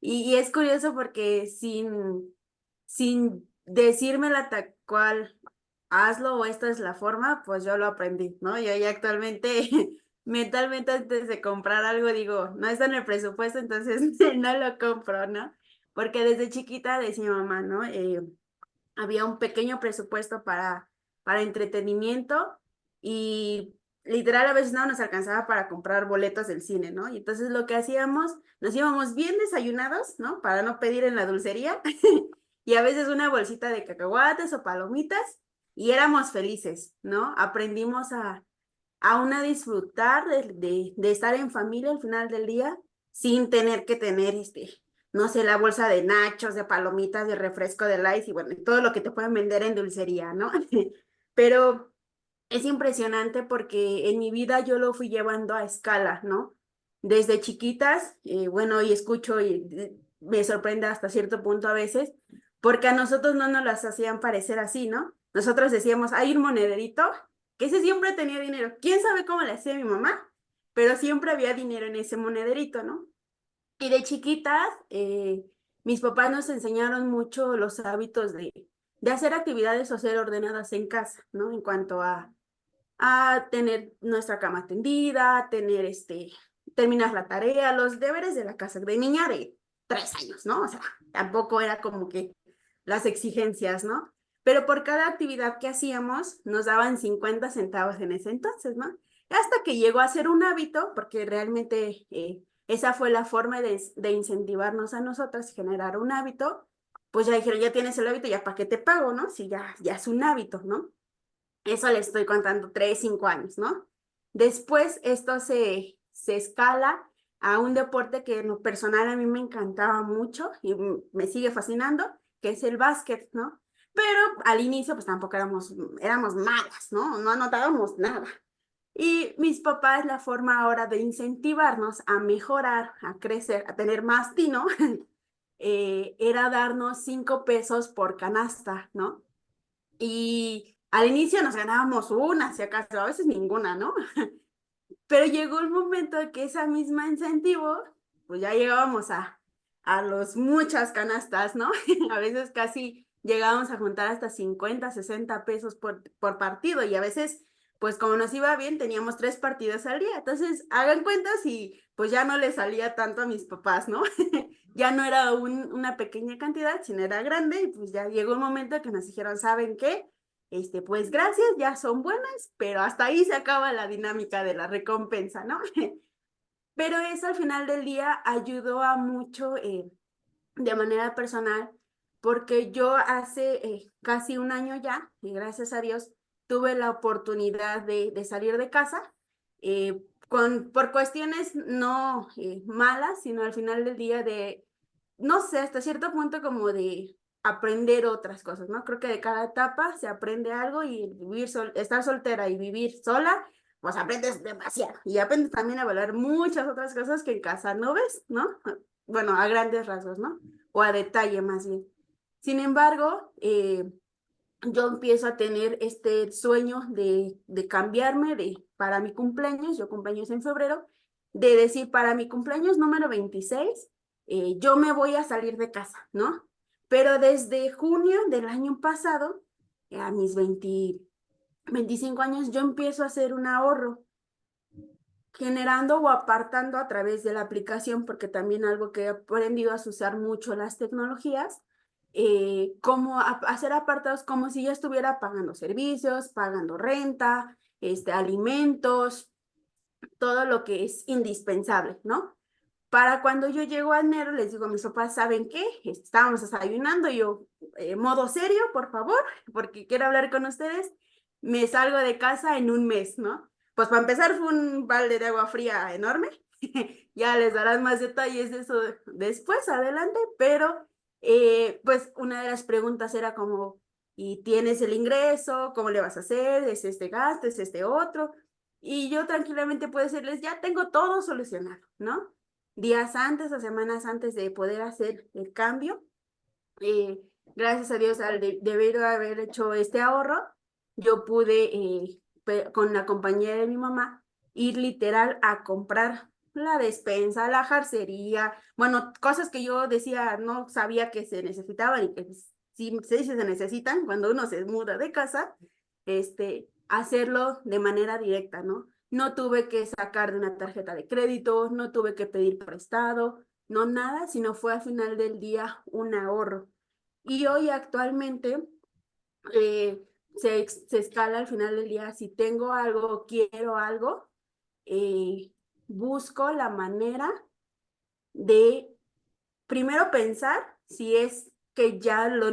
Y es curioso porque sin decírmela tal cual, hazlo o esta es la forma, pues yo lo aprendí, ¿no? Yo ya actualmente, mentalmente antes de comprar algo digo, no está en el presupuesto, entonces no lo compro, ¿no? Porque desde chiquita decía mi mamá, ¿no? Había un pequeño presupuesto para entretenimiento y literal a veces no nos alcanzaba para comprar boletos del cine, ¿no? Y entonces lo que hacíamos, nos íbamos bien desayunados, ¿no? Para no pedir en la dulcería y a veces una bolsita de cacahuates o palomitas y éramos felices, ¿no? Aprendimos a una disfrutar de estar en familia al final del día sin tener que tener no sé, la bolsa de nachos, de palomitas, de refresco de Lice y bueno, todo lo que te pueden vender en dulcería, ¿no? Pero es impresionante porque en mi vida yo lo fui llevando a escala, ¿no? Desde chiquitas, bueno, y escucho y me sorprende hasta cierto punto a veces, porque a nosotros no nos las hacían parecer así, ¿no? Nosotros decíamos, hay un monederito, que ese siempre tenía dinero. ¿Quién sabe cómo le hacía mi mamá? Pero siempre había dinero en ese monederito, ¿no? Y de chiquitas, mis papás nos enseñaron mucho los hábitos de hacer actividades o ser ordenadas en casa, ¿no? En cuanto a tener nuestra cama tendida, tener terminar la tarea, los deberes de la casa, de niña de 3 años, ¿no? O sea, tampoco era como que las exigencias, ¿no? Pero por cada actividad que hacíamos, nos daban 50 centavos en ese entonces, ¿no? Hasta que llegó a ser un hábito, porque realmente esa fue la forma de incentivarnos a nosotras, generar un hábito, pues ya dijeron, ya tienes el hábito, ya para qué te pago, ¿no? Si ya es un hábito, ¿no? Eso le estoy contando 3, 5 años, ¿no? Después esto se escala a un deporte que en lo personal a mí me encantaba mucho y me sigue fascinando, que es el básquet, ¿no? Pero al inicio pues tampoco éramos malas, ¿no? No anotábamos nada. Y mis papás, la forma ahora de incentivarnos a mejorar, a crecer, a tener más tino, era darnos 5 pesos por canasta, ¿no? Y al inicio nos ganábamos una, si acaso, a veces ninguna, ¿no? Pero llegó el momento de que esa misma incentivo, pues ya llegábamos a los muchas canastas, ¿no? A veces casi llegábamos a juntar hasta 50, 60 pesos por partido y a veces, pues como nos iba bien, teníamos 3 partidos al día. Entonces, hagan cuentas y pues ya no les salía tanto a mis papás, ¿no? Ya no era una pequeña cantidad, sino era grande y pues ya llegó un momento que nos dijeron, ¿saben qué? Pues gracias, ya son buenas, pero hasta ahí se acaba la dinámica de la recompensa, ¿no? Pero eso al final del día ayudó a mucho de manera personal, porque yo hace casi un año ya, y gracias a Dios, tuve la oportunidad de salir de casa por cuestiones no malas, sino al final del día no sé, hasta cierto punto como de aprender otras cosas, ¿no? Creo que de cada etapa se aprende algo y estar soltera y vivir sola, pues aprendes demasiado y aprendes también a valorar muchas otras cosas que en casa no ves, ¿no? Bueno, a grandes rasgos, ¿no? O a detalle más bien. Sin embargo, yo empiezo a tener este sueño de cambiarme para mi cumpleaños, yo cumpleaños en febrero, de decir, para mi cumpleaños número 26, yo me voy a salir de casa, ¿no? Pero desde junio del año pasado, a mis 25 años, yo empiezo a hacer un ahorro, generando o apartando a través de la aplicación, porque también algo que he aprendido a usar mucho las tecnologías, como hacer apartados como si ya estuviera pagando servicios, pagando renta, alimentos, todo lo que es indispensable, ¿no? Para cuando yo llego a enero, les digo a mis papás, ¿saben qué? Estábamos desayunando, yo, modo serio, por favor, porque quiero hablar con ustedes, me salgo de casa en un mes, ¿no? Pues para empezar fue un balde de agua fría enorme, ya les darán más detalles de eso después, adelante, pero pues una de las preguntas era como, ¿y tienes el ingreso? ¿Cómo le vas a hacer? ¿Es este gasto? ¿Es este otro? Y yo tranquilamente puedo decirles, ya tengo todo solucionado, ¿no? Días antes o semanas antes de poder hacer el cambio, gracias a Dios, debido a haber hecho este ahorro, yo pude, con la compañía de mi mamá, ir literal a comprar la despensa, la jarcería, bueno, cosas que yo decía, no sabía que se necesitaban y que sí se necesitan cuando uno se muda de casa, hacerlo de manera directa, ¿no? No tuve que sacar de una tarjeta de crédito, no tuve que pedir prestado, no nada, sino fue al final del día un ahorro. Y hoy actualmente se escala al final del día, si tengo algo o quiero algo, busco la manera de primero pensar si es que ya lo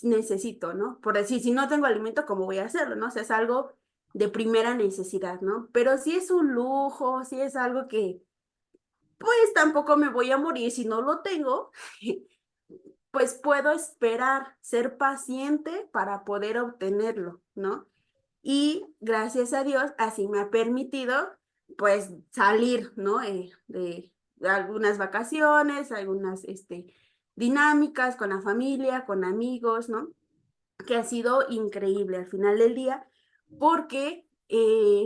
necesito, ¿no? Por decir, si no tengo alimento, ¿cómo voy a hacerlo, no? O sea, es algo de primera necesidad, ¿no? Pero si es un lujo, si es algo que, pues tampoco me voy a morir si no lo tengo, pues puedo esperar, ser paciente para poder obtenerlo, ¿no? Y gracias a Dios, así me ha permitido, pues, salir, ¿no? De algunas vacaciones, algunas, dinámicas con la familia, con amigos, ¿no? Que ha sido increíble al final del día, porque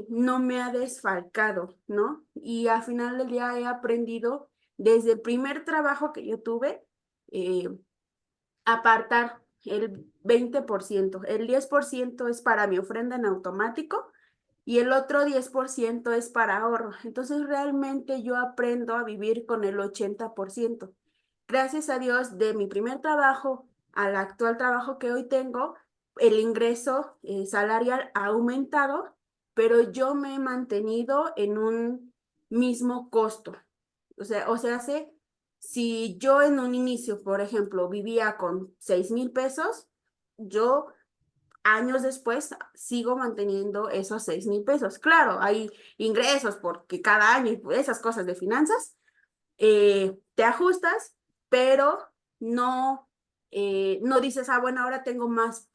no me ha desfalcado, ¿no? Y al final del día he aprendido desde el primer trabajo que yo tuve, eh, apartar el 20%, el 10% es para mi ofrenda en automático y el otro 10% es para ahorro. Entonces realmente yo aprendo a vivir con el 80%. Gracias a Dios, de mi primer trabajo al actual trabajo que hoy tengo, el ingreso salarial ha aumentado, pero yo me he mantenido en un mismo costo. O sea, si yo en un inicio, por ejemplo, vivía con 6,000 pesos, yo años después sigo manteniendo esos 6,000 pesos. Claro, hay ingresos porque cada año y esas cosas de finanzas, te ajustas, pero no, no dices, ah, bueno, ahora tengo más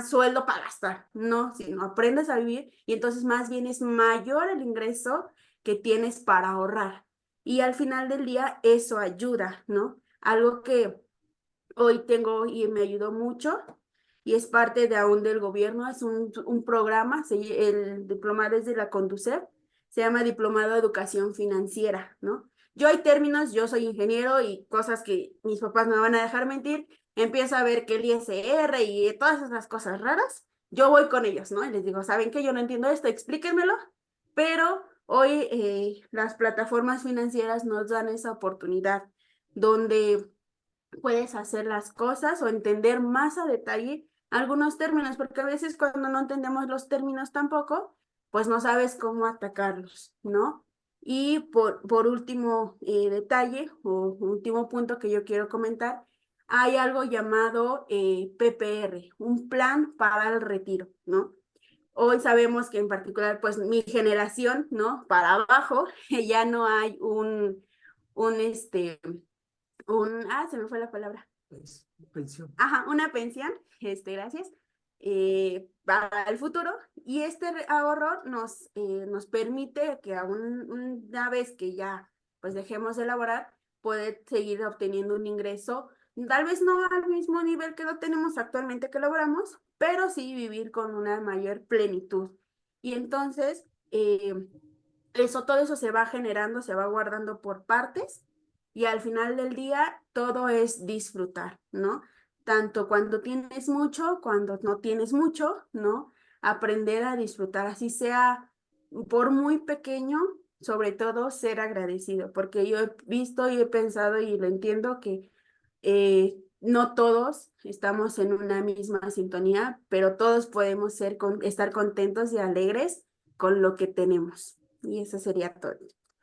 sueldo para gastar. No, sino aprendes a vivir y entonces más bien es mayor el ingreso que tienes para ahorrar. Y al final del día eso ayuda, ¿no? Algo que hoy tengo y me ayudó mucho y es parte de aún del gobierno, es un programa, el diplomado es de la Conducef, se llama Diplomado de Educación Financiera, ¿no? Yo hay términos, yo soy ingeniero y cosas que mis papás no me van a dejar mentir, empiezo a ver que el ISR y todas esas cosas raras, yo voy con ellos, ¿no? Y les digo, ¿saben qué? Yo no entiendo esto, explíquenmelo, pero hoy las plataformas financieras nos dan esa oportunidad donde puedes hacer las cosas o entender más a detalle algunos términos, porque a veces cuando no entendemos los términos tampoco, pues no sabes cómo atacarlos, ¿no? Y por último detalle o último punto que yo quiero comentar, hay algo llamado PPR, un plan para el retiro, ¿no? Hoy sabemos que en particular, pues mi generación, ¿no? Para abajo, ya no hay un, se me fue la palabra. Pensión. Ajá, una pensión, gracias, para el futuro. Y este ahorro nos permite que una vez que ya pues dejemos de laborar, poder seguir obteniendo un ingreso tal vez no al mismo nivel que lo tenemos actualmente que logramos, pero sí vivir con una mayor plenitud. Y entonces, todo eso se va generando, se va guardando por partes y al final del día todo es disfrutar, ¿no? Tanto cuando tienes mucho, cuando no tienes mucho, ¿no? Aprender a disfrutar, así sea por muy pequeño, sobre todo ser agradecido, porque yo he visto y he pensado y lo entiendo que no todos estamos en una misma sintonía, pero todos podemos estar contentos y alegres con lo que tenemos. Y eso sería todo.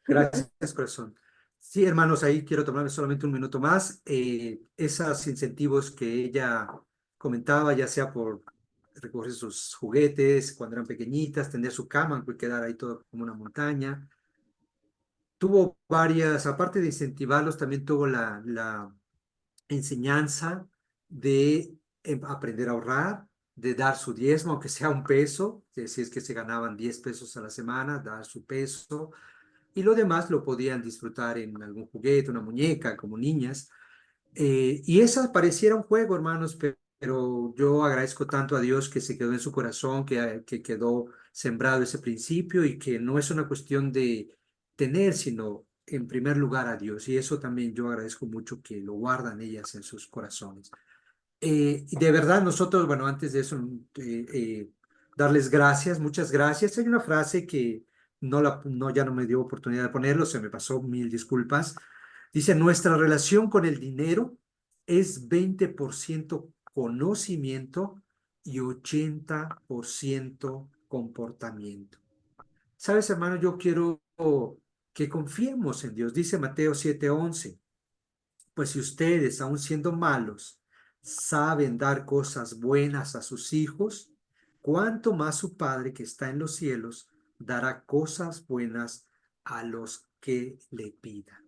Gracias, corazón. Sí, hermanos, ahí quiero tomarme solamente un minuto más. Esos incentivos que ella comentaba, ya sea por recoger sus juguetes cuando eran pequeñitas, tener su cama, aunque quedara ahí todo como una montaña. Tuvo varias, aparte de incentivarlos, también tuvo la enseñanza de aprender a ahorrar, de dar su diezmo, aunque sea un peso, si es que se ganaban 10 pesos a la semana, dar su peso, y lo demás lo podían disfrutar en algún juguete, una muñeca, como niñas. Y eso pareciera un juego, hermanos, pero yo agradezco tanto a Dios que se quedó en su corazón, que quedó sembrado ese principio y que no es una cuestión de tener, sino en primer lugar a Dios. Y eso también yo agradezco mucho que lo guardan ellas en sus corazones. Y de verdad, nosotros, bueno, antes de eso, darles gracias, muchas gracias. Hay una frase que ya no me dio oportunidad de ponerlo, se me pasó, mil disculpas. Dice, nuestra relación con el dinero es 20% conocimiento y 80% comportamiento. Sabes, hermano, yo quiero que confiemos en Dios. Dice Mateo 7:11. Pues si ustedes, aun siendo malos, saben dar cosas buenas a sus hijos, cuánto más su Padre que está en los cielos dará cosas buenas a los que le pidan.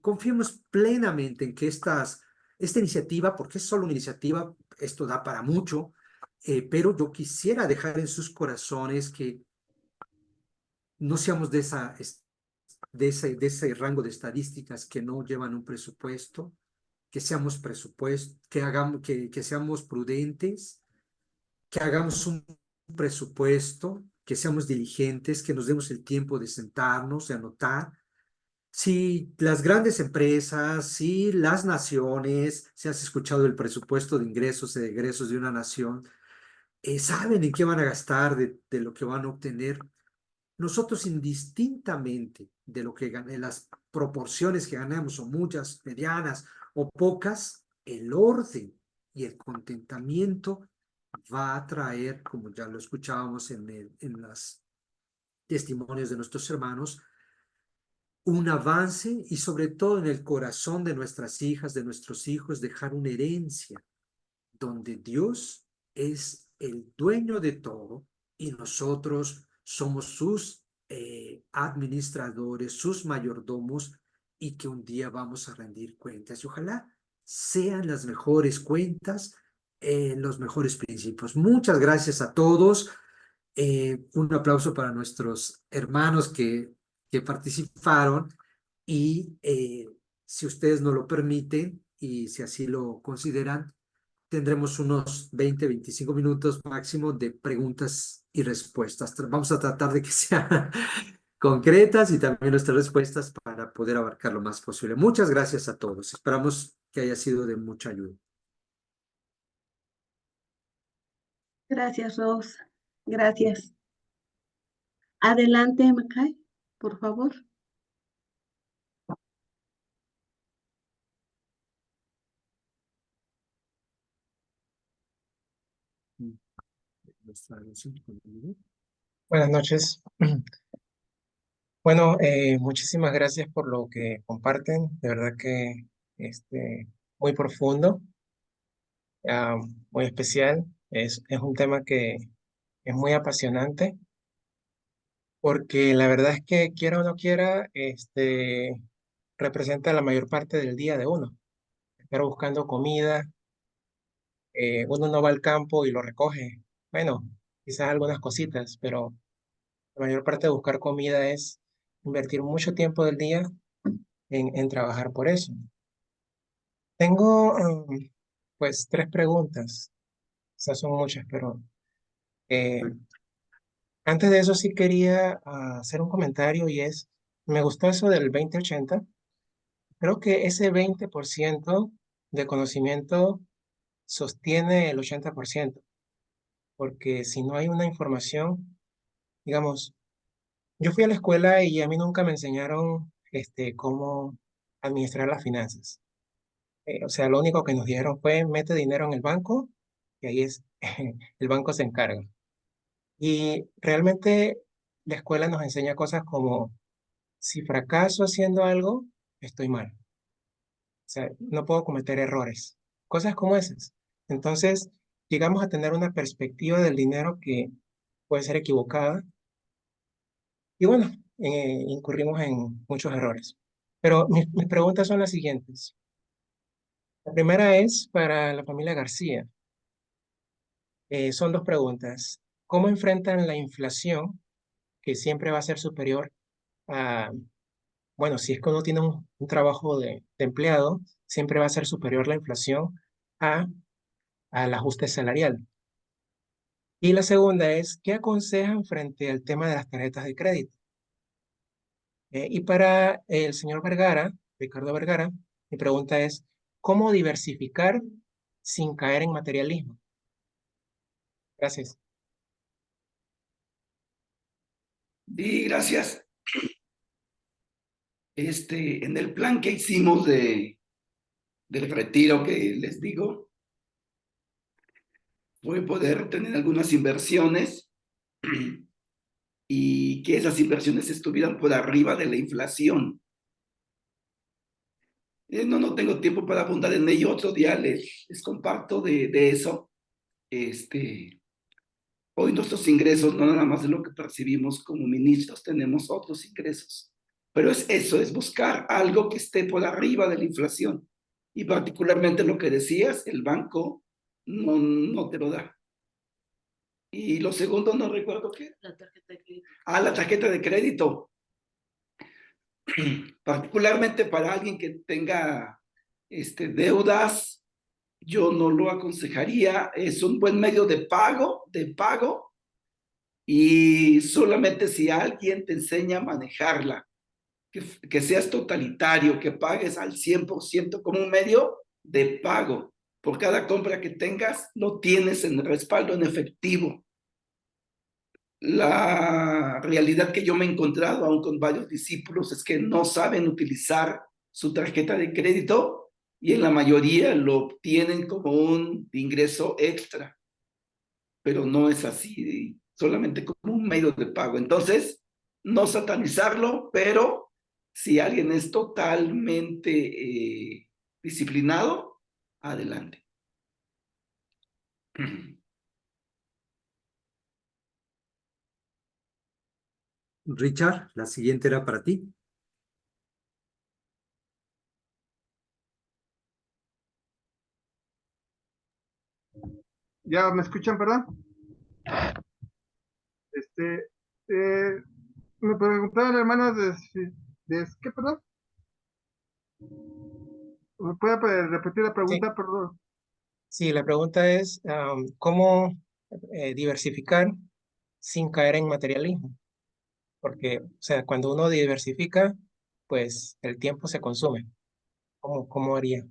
Confiemos plenamente en que esta iniciativa, porque es solo una iniciativa, esto da para mucho, pero yo quisiera dejar en sus corazones que no seamos de ese rango de estadísticas que no llevan un presupuesto, que seamos que seamos prudentes, que hagamos un presupuesto, que seamos diligentes, que nos demos el tiempo de sentarnos, de anotar. Si las grandes empresas, si las naciones, si has escuchado el presupuesto de ingresos y de egresos de una nación, saben en qué van a gastar de lo que van a obtener. Nosotros indistintamente de lo que gané, las proporciones que ganamos, o muchas, medianas o pocas, el orden y el contentamiento va a traer, como ya lo escuchábamos en los testimonios de nuestros hermanos, un avance y sobre todo en el corazón de nuestras hijas, de nuestros hijos, dejar una herencia donde Dios es el dueño de todo y nosotros somos sus administradores, sus mayordomos y que un día vamos a rendir cuentas. Y ojalá sean las mejores cuentas, los mejores principios. Muchas gracias a todos. Un aplauso para nuestros hermanos que participaron y si ustedes nos lo permiten y si así lo consideran, tendremos unos 20, 25 minutos máximo de preguntas y respuestas. Vamos a tratar de que sean concretas y también nuestras respuestas para poder abarcar lo más posible. Muchas gracias a todos. Esperamos que haya sido de mucha ayuda. Gracias, Rose. Gracias. Adelante, Macay, por favor. Buenas noches. Bueno, muchísimas gracias por lo que comparten. De verdad que muy profundo, ah, muy especial. Es un tema que es muy apasionante porque la verdad es que quiera o no quiera, representa la mayor parte del día de uno. Estar buscando comida, uno no va al campo y lo recoge. Bueno, quizás algunas cositas, pero la mayor parte de buscar comida es invertir mucho tiempo del día en trabajar por eso. Tengo pues tres preguntas. Esas son muchas, pero eh, antes de eso sí quería hacer un comentario y es, me gustó eso del 20-80. Creo que ese 20% de conocimiento sostiene el 80%, porque si no hay una información, digamos, yo fui a la escuela y a mí nunca me enseñaron cómo administrar las finanzas. O sea, lo único que nos dijeron fue mete dinero en el banco y ahí es, el banco se encarga. Y realmente la escuela nos enseña cosas como, si fracaso haciendo algo, estoy mal. O sea, no puedo cometer errores. Cosas como esas. Entonces, llegamos a tener una perspectiva del dinero que puede ser equivocada y bueno, incurrimos en muchos errores. Pero mis preguntas son las siguientes. La primera es para la familia García. Son dos preguntas. ¿Cómo enfrentan la inflación, que siempre va a ser superior a, bueno, si es que uno tiene un trabajo de empleado, siempre va a ser superior la inflación a, al ajuste salarial? Y la segunda es, ¿qué aconsejan frente al tema de las tarjetas de crédito? Y para el señor Vergara, Ricardo Vergara, mi pregunta es, ¿cómo diversificar sin caer en materialismo? Gracias. Y gracias. En el plan que hicimos del retiro que les digo, fue poder tener algunas inversiones y que esas inversiones estuvieran por arriba de la inflación. No tengo tiempo para abundar en ello. Otro día les comparto de eso. Hoy nuestros ingresos, no nada más de lo que percibimos como ministros, tenemos otros ingresos. Pero es eso, es buscar algo que esté por arriba de la inflación. Y particularmente lo que decías, el banco no te lo da. Y lo segundo, no recuerdo qué. La tarjeta de crédito. La tarjeta de crédito. Particularmente para alguien que tenga deudas, yo no lo aconsejaría. Es un buen medio de pago, y solamente si alguien te enseña a manejarla, que seas totalitario, que pagues al 100% como un medio de pago. Por cada compra que tengas, lo tienes en respaldo en efectivo. La realidad que yo me he encontrado aún con varios discípulos es que no saben utilizar su tarjeta de crédito y en la mayoría lo obtienen como un ingreso extra, pero no es así, solamente como un medio de pago. Entonces, no satanizarlo, pero si alguien es totalmente disciplinado, adelante. Richard, la siguiente era para ti. ¿Ya me escuchan, perdón? Me preguntaba la hermana ¿qué, perdón? ¿Me puede repetir la Sí, pregunta, perdón? sí, la pregunta es, ¿cómo diversificar sin caer en materialismo? Porque, o sea, cuando uno diversifica, pues el tiempo se consume. ¿Cómo haría?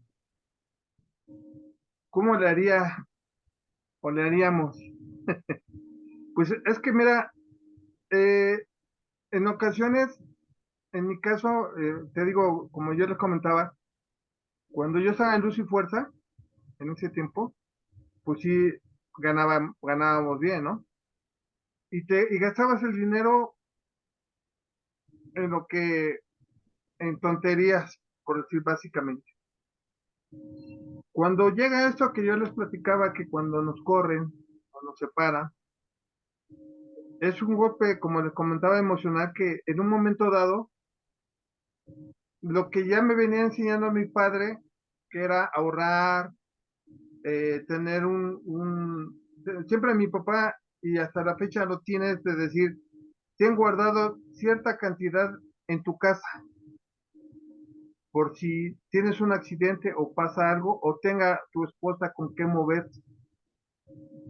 ¿Cómo le haría o le haríamos? Pues es que mira, eh, en ocasiones, en mi caso, te digo, como yo les comentaba, cuando yo estaba en Luz y Fuerza, en ese tiempo, pues sí ganábamos bien, ¿no? Y gastabas el dinero en lo que, en tonterías, por decir básicamente. Cuando llega esto que yo les platicaba, que cuando nos corren o nos separan, es un golpe, como les comentaba, emocional, que en un momento dado, lo que ya me venía enseñando mi padre, que era ahorrar, tener siempre mi papá, y hasta la fecha lo tienes de decir, ten guardado cierta cantidad en tu casa, por si tienes un accidente o pasa algo, o tenga tu esposa con qué moverse,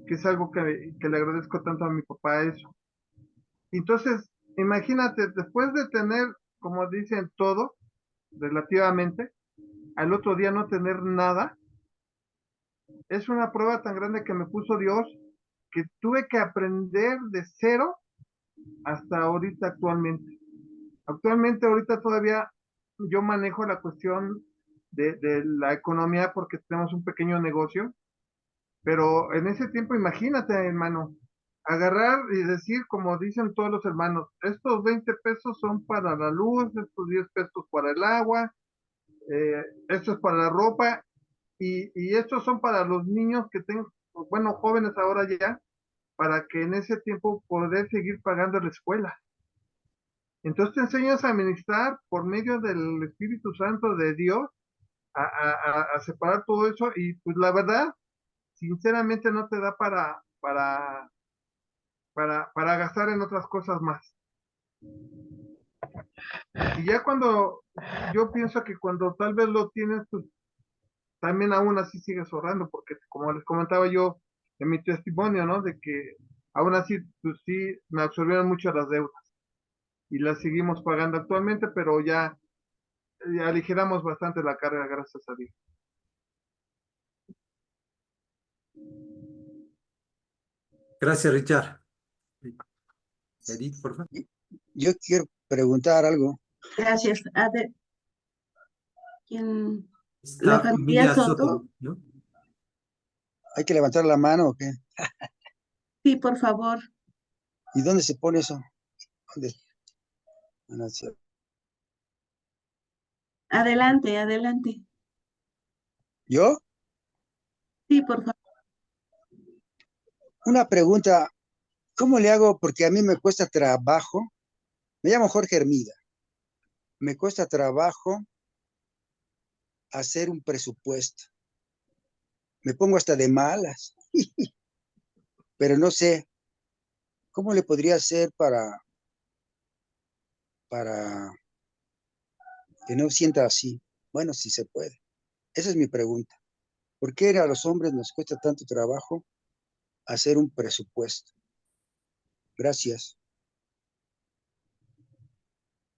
que es algo que le agradezco tanto a mi papá eso. Entonces, imagínate, después de tener, como dicen, todo, relativamente, al otro día no tener nada, es una prueba tan grande que me puso Dios, que tuve que aprender de cero hasta ahorita actualmente. Actualmente, ahorita todavía yo manejo la cuestión de la economía porque tenemos un pequeño negocio, pero en ese tiempo, imagínate, hermano, agarrar y decir, como dicen todos los hermanos, estos 20 pesos son para la luz, estos 10 pesos para el agua, esto es para la ropa, y estos son para los niños que tengo, bueno, jóvenes ahora ya, para que en ese tiempo poder seguir pagando la escuela. Entonces te enseñas a administrar por medio del Espíritu Santo de Dios, a separar todo eso, y pues la verdad, sinceramente no te da para gastar en otras cosas más. Y ya cuando, yo pienso que cuando tal vez lo tienes, pues también aún así sigues ahorrando, porque como les comentaba yo en mi testimonio, ¿no? De que aún así, pues sí, me absorbieron mucho las deudas y las seguimos pagando actualmente, pero ya aligeramos bastante la carga, gracias a Dios. Gracias, Richard. Edith, por favor. Yo quiero preguntar algo. Gracias. ¿Quién? La Está familia Emilia Soto. Soto, ¿no? ¿Hay que levantar la mano o qué? Sí, por favor. ¿Y dónde se pone eso? ¿Dónde? Adelante, adelante. ¿Yo? Sí, por favor. Una pregunta. ¿Cómo le hago? Porque a mí me cuesta trabajo. Me llamo Jorge Hermida. Me cuesta trabajo hacer un presupuesto. Me pongo hasta de malas. Pero no sé, ¿cómo le podría hacer para que no sienta así? Bueno, si se puede. Esa es mi pregunta. ¿Por qué a los hombres nos cuesta tanto trabajo hacer un presupuesto? Gracias.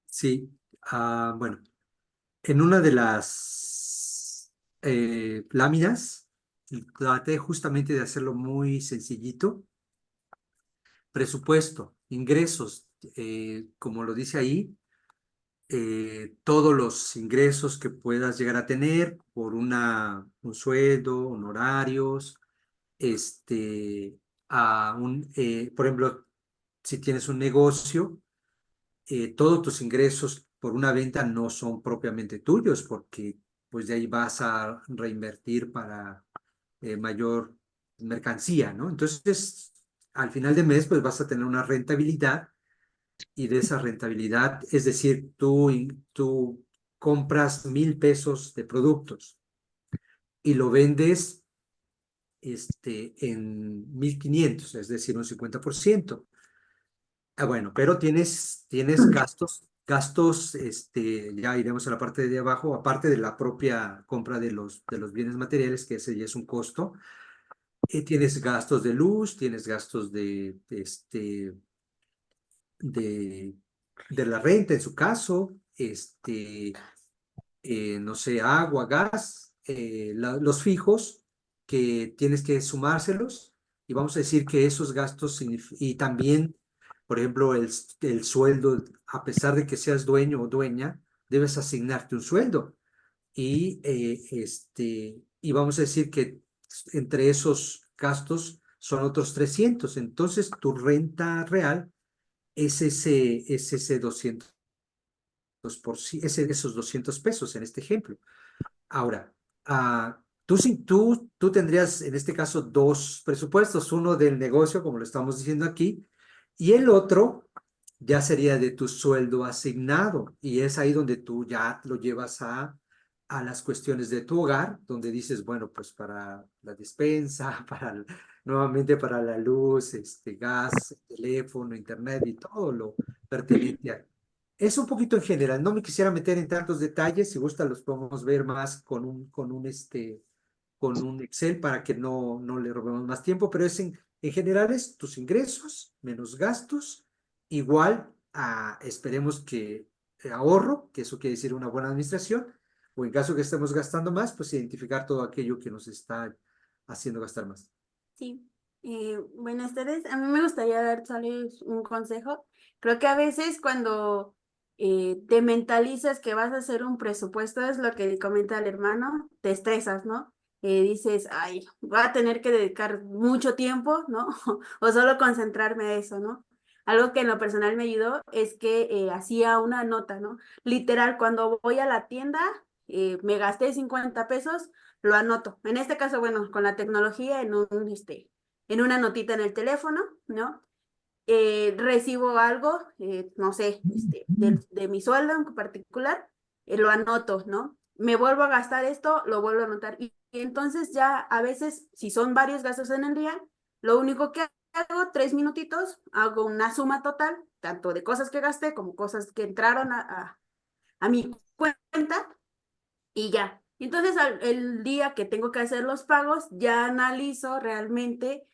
Sí, bueno, en una de las láminas traté justamente de hacerlo muy sencillito. Presupuesto, ingresos, como lo dice ahí, todos los ingresos que puedas llegar a tener por un sueldo, honorarios, por ejemplo, si tienes un negocio, todos tus ingresos por una venta no son propiamente tuyos, porque pues de ahí vas a reinvertir para mayor mercancía, ¿no? Entonces, al final de mes, pues vas a tener una rentabilidad, y de esa rentabilidad, es decir, tú compras 1,000 pesos de productos y lo vendes en 1,500, es decir, un 50%. Bueno, pero tienes gastos, ya iremos a la parte de abajo, aparte de la propia compra de los bienes materiales, que ese ya es un costo. Tienes gastos de luz, tienes gastos de, de la renta en su caso, no sé, agua, gas, los fijos que tienes que sumárselos, y vamos a decir que esos gastos y también, por ejemplo, el sueldo, a pesar de que seas dueño o dueña, debes asignarte un sueldo, y vamos a decir que entre esos gastos son otros 300. Entonces tu renta real es ese 200 esos 200 pesos en este ejemplo. Ahora, tú tendrías en este caso dos presupuestos, uno del negocio, como lo estamos diciendo aquí, y el otro ya sería de tu sueldo asignado, y es ahí donde tú ya lo llevas a las cuestiones de tu hogar, donde dices, bueno, pues para la despensa, nuevamente para la luz, gas, teléfono, internet y todo lo pertinente Es un poquito en general, no me quisiera meter en tantos detalles, si gusta los podemos ver más con un Excel para que no le robemos más tiempo, pero en general es tus ingresos menos gastos, igual a, esperemos que ahorro, que eso quiere decir una buena administración, o en caso que estemos gastando más, pues identificar todo aquello que nos está haciendo gastar más. Sí, buenas tardes. A mí me gustaría darles un consejo. Creo que a veces cuando te mentalizas que vas a hacer un presupuesto, es lo que comenta el hermano, te estresas, ¿no? Dices, ay, voy a tener que dedicar mucho tiempo, ¿no? O solo concentrarme a eso, ¿no? Algo que en lo personal me ayudó es que hacía una nota, ¿no? Literal, cuando voy a la tienda, me gasté 50 pesos, lo anoto. En este caso, bueno, con la tecnología en una notita en el teléfono, ¿no? Recibo algo, no sé, de mi sueldo en particular, lo anoto, ¿no? Me vuelvo a gastar esto, lo vuelvo a anotar. Y entonces ya a veces, si son varios gastos en el día, lo único que hago, 3 minutitos, hago una suma total, tanto de cosas que gasté como cosas que entraron a mi cuenta y ya. Entonces, el día que tengo que hacer los pagos, ya analizo realmente,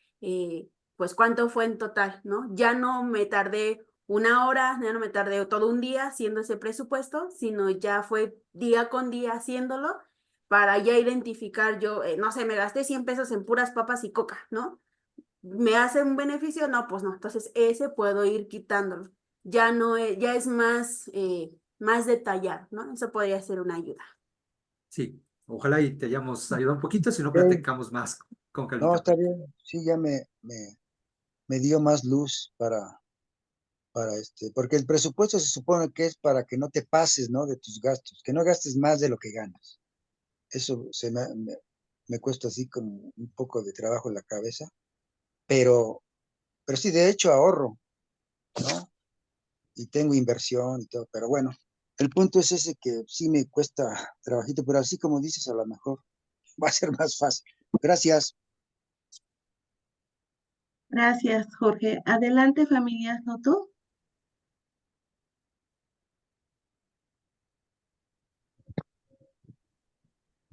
pues, cuánto fue en total, ¿no? Ya no me tardé una hora, ya no me tardé todo un día haciendo ese presupuesto, sino ya fue día con día haciéndolo para ya identificar yo, no sé, me gasté 100 pesos en puras papas y coca, ¿no? ¿Me hace un beneficio? No, pues no. Entonces, ese puedo ir quitándolo. Ya no es, ya es más detallado, ¿no? Eso podría ser una ayuda. Sí, ojalá y te hayamos ayudado un poquito, si no Ok. platicamos más con No, calmita. está bien. Sí, ya me dio más luz porque el presupuesto se supone que es para que no te pases, ¿no? De tus gastos, que no gastes más de lo que ganas. Eso me cuesta así como un poco de trabajo en la cabeza, pero sí, de hecho ahorro, ¿no? Y tengo inversión y todo, pero bueno, el punto es ese que sí me cuesta trabajito, pero así como dices, a lo mejor va a ser más fácil. Gracias. Gracias, Jorge. Adelante, familia Soto.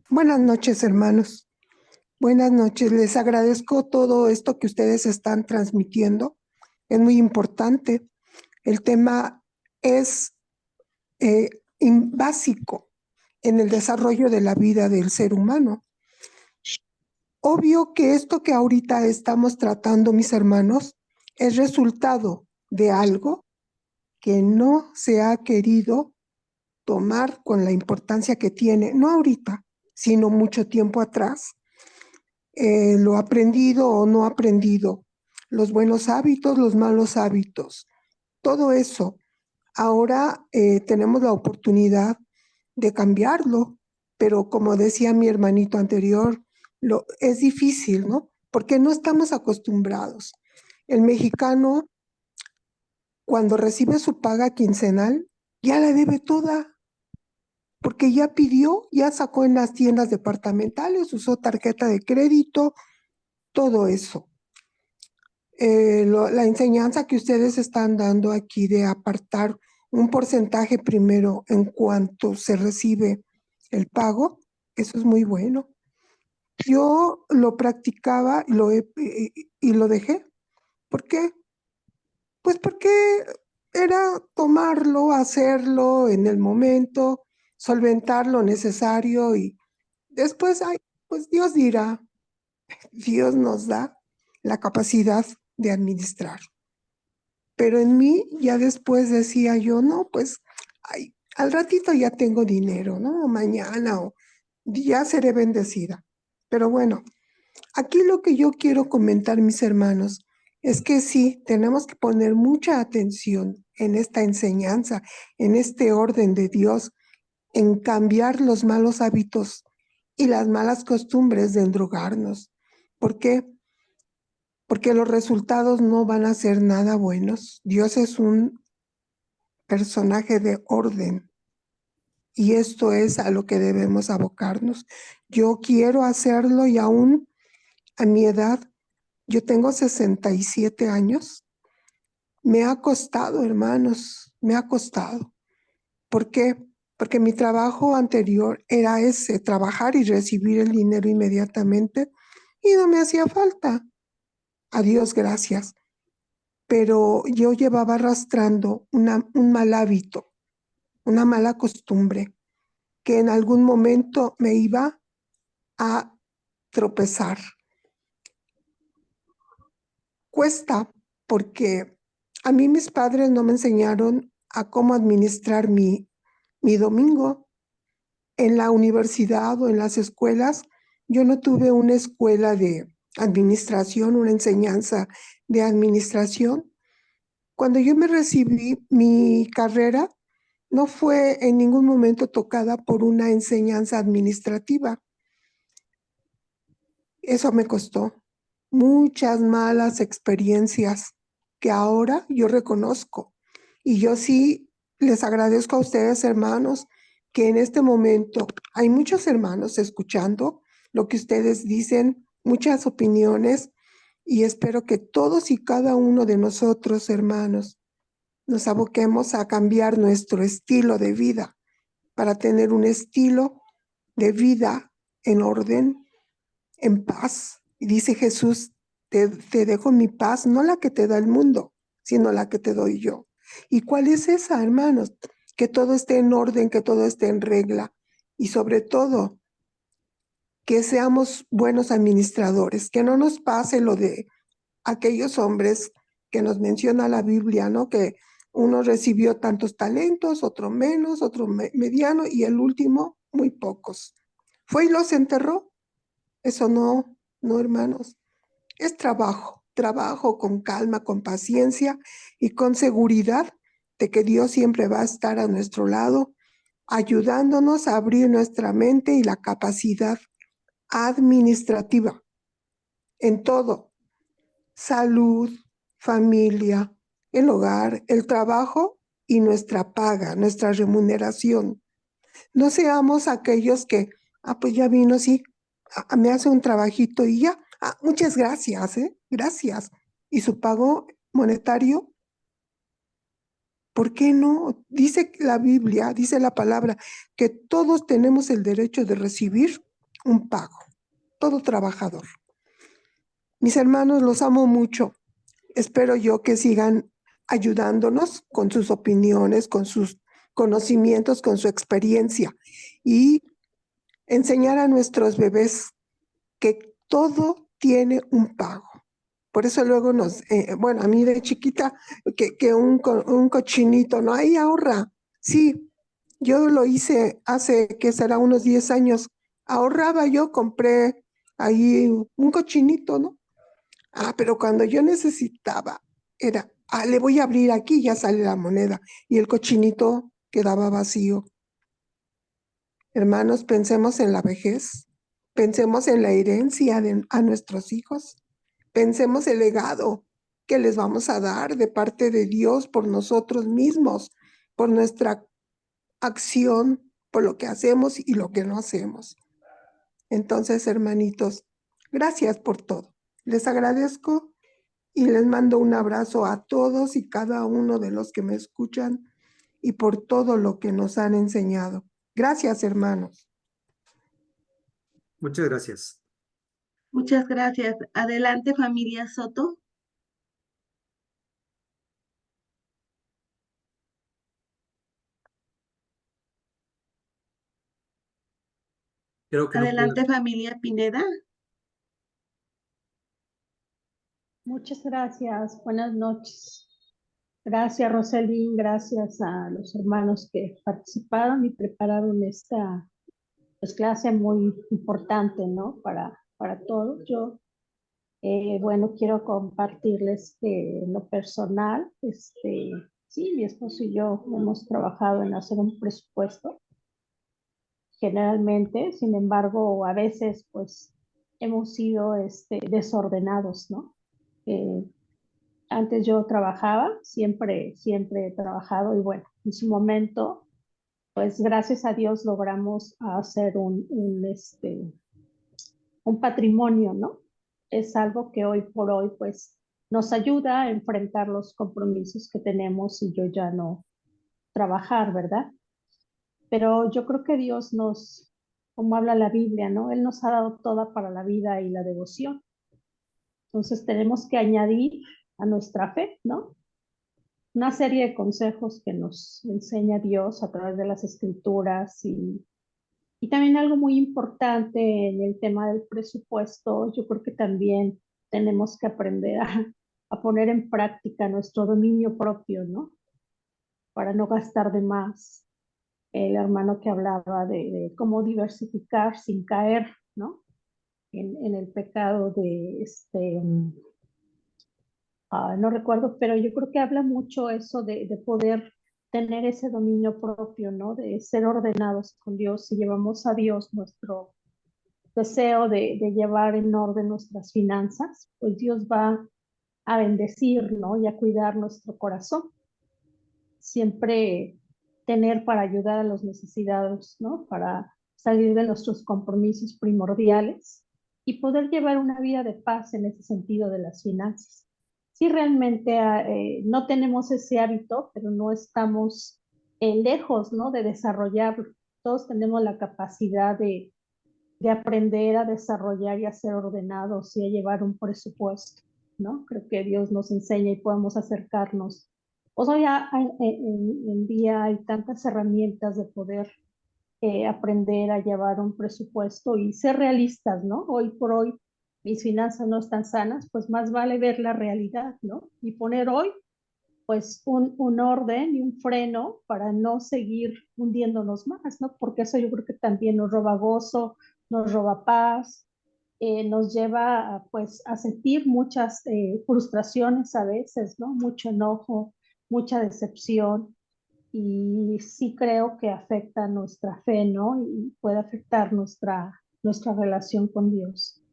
Buenas noches, hermanos. Buenas noches. Les agradezco todo esto que ustedes están transmitiendo. Es muy importante. El tema es básico en el desarrollo de la vida del ser humano. Obvio que esto que ahorita estamos tratando, mis hermanos, es resultado de algo que no se ha querido tomar con la importancia que tiene, no ahorita, sino mucho tiempo atrás. Lo aprendido o no aprendido, los buenos hábitos, los malos hábitos, todo eso. Ahora tenemos la oportunidad de cambiarlo, pero como decía mi hermanito anterior, es difícil, ¿no? Porque no estamos acostumbrados. El mexicano, cuando recibe su paga quincenal, ya la debe toda, porque ya pidió, ya sacó en las tiendas departamentales, usó tarjeta de crédito, todo eso. La enseñanza que ustedes están dando aquí de apartar un porcentaje primero en cuanto se recibe el pago, eso es muy bueno. Yo lo practicaba y lo dejé. ¿Por qué? Pues porque era tomarlo, hacerlo en el momento, solventar lo necesario y después, ay, pues Dios dirá, Dios nos da la capacidad de administrar. Pero en mí ya después decía yo, no, pues ay, al ratito ya tengo dinero, ¿no? Mañana o ya seré bendecida. Pero bueno, aquí lo que yo quiero comentar, mis hermanos, es que sí, tenemos que poner mucha atención en esta enseñanza, en este orden de Dios, en cambiar los malos hábitos y las malas costumbres de endrogarnos. ¿Por qué? Porque los resultados no van a ser nada buenos. Dios es un personaje de orden y esto es a lo que debemos abocarnos. Yo quiero hacerlo y aún a mi edad, yo tengo 67 años, me ha costado, hermanos, me ha costado. ¿Por qué? Porque mi trabajo anterior era ese, trabajar y recibir el dinero inmediatamente y no me hacía falta. A Dios gracias. Pero yo llevaba arrastrando un mal hábito, una mala costumbre, que en algún momento me iba a tropezar. Cuesta porque a mí mis padres no me enseñaron a cómo administrar mi domingo. En la universidad o en las escuelas, yo no tuve una escuela de administración, una enseñanza de administración. Cuando yo me recibí, mi carrera no fue en ningún momento tocada por una enseñanza administrativa. Eso me costó muchas malas experiencias que ahora yo reconozco. Y yo sí les agradezco a ustedes, hermanos, que en este momento hay muchos hermanos escuchando lo que ustedes dicen, muchas opiniones, y espero que todos y cada uno de nosotros, hermanos, nos aboquemos a cambiar nuestro estilo de vida para tener un estilo de vida en orden, en paz. Y dice Jesús, te dejo mi paz, no la que te da el mundo, sino la que te doy yo. ¿Y cuál es esa, hermanos? Que todo esté en orden, que todo esté en regla y sobre todo que seamos buenos administradores, que no nos pase lo de aquellos hombres que nos menciona la Biblia, ¿no? Que uno recibió tantos talentos, otro menos, otro mediano y el último muy pocos. Fue y los enterró. Eso no, no, hermanos. Es trabajo, trabajo con calma, con paciencia y con seguridad de que Dios siempre va a estar a nuestro lado, ayudándonos a abrir nuestra mente y la capacidad administrativa en todo: salud, familia, el hogar, el trabajo y nuestra paga, nuestra remuneración. No seamos aquellos que, pues ya vino, sí, me hace un trabajito y ya, muchas gracias, gracias. ¿Y su pago monetario? ¿Por qué no? Dice la Biblia, dice la palabra, que todos tenemos el derecho de recibir un pago, todo trabajador. Mis hermanos, los amo mucho. Espero yo que sigan ayudándonos con sus opiniones, con sus conocimientos, con su experiencia y enseñar a nuestros bebés que todo tiene un pago. Por eso luego bueno, a mí de chiquita, que un cochinito, ¿no? Ahí ahorra. Sí, yo lo hice hace, que será unos 10 años. Ahorraba yo, compré ahí un cochinito, ¿no? Pero cuando yo necesitaba, era, le voy a abrir aquí, ya sale la moneda. Y el cochinito quedaba vacío. Hermanos, pensemos en la vejez, pensemos en la herencia a nuestros hijos, pensemos el legado que les vamos a dar de parte de Dios por nosotros mismos, por nuestra acción, por lo que hacemos y lo que no hacemos. Entonces, hermanitos, gracias por todo. Les agradezco y les mando un abrazo a todos y cada uno de los que me escuchan y por todo lo que nos han enseñado. Gracias, hermanos. Muchas gracias. Muchas gracias. Adelante, familia Soto. Creo que no Adelante, familia Pineda. Muchas gracias. Buenas noches. Gracias, Roselín. Gracias a los hermanos que participaron y prepararon esta clase muy importante, ¿no? Para todos. Yo, bueno, quiero compartirles que en lo personal, sí, mi esposo y yo hemos trabajado en hacer un presupuesto. Generalmente, sin embargo, a veces, pues, hemos sido desordenados, ¿no? Antes yo trabajaba, siempre he trabajado y bueno, en su momento, pues gracias a Dios logramos hacer un patrimonio, ¿no? Es algo que hoy por hoy, pues, nos ayuda a enfrentar los compromisos que tenemos y yo ya no trabajar, ¿verdad? Pero yo creo que Dios nos, como habla la Biblia, ¿no? Él nos ha dado toda para la vida y la devoción. Entonces tenemos que añadir a nuestra fe, ¿no? Una serie de consejos que nos enseña Dios a través de las escrituras y también algo muy importante en el tema del presupuesto. Yo creo que también tenemos que aprender a poner en práctica nuestro dominio propio, ¿no? Para no gastar de más. El hermano que hablaba de cómo diversificar sin caer, ¿no? En el pecado de no recuerdo, pero yo creo que habla mucho eso de poder tener ese dominio propio, ¿no? De ser ordenados con Dios. Si llevamos a Dios nuestro deseo de llevar en orden nuestras finanzas, pues Dios va a bendecir, ¿no? Y a cuidar nuestro corazón. Siempre tener para ayudar a los necesitados, ¿no? Para salir de nuestros compromisos primordiales y poder llevar una vida de paz en ese sentido de las finanzas. Si realmente no tenemos ese hábito, pero no estamos lejos, ¿no? De desarrollarlo. Todos tenemos la capacidad de aprender a desarrollar y a ser ordenados y a llevar un presupuesto, ¿no? Creo que Dios nos enseña y podemos acercarnos. Hoy en día hay tantas herramientas de poder aprender a llevar un presupuesto y ser realistas, ¿no? Hoy por hoy mis finanzas no están sanas, pues más vale ver la realidad, ¿no? Y poner hoy pues un orden y un freno para no seguir hundiéndonos más, ¿no? Porque eso yo creo que también nos roba gozo, nos roba paz, nos lleva pues a sentir muchas frustraciones a veces, ¿no? Mucho enojo, mucha decepción y sí creo que afecta nuestra fe, ¿no? Y puede afectar nuestra relación con Dios.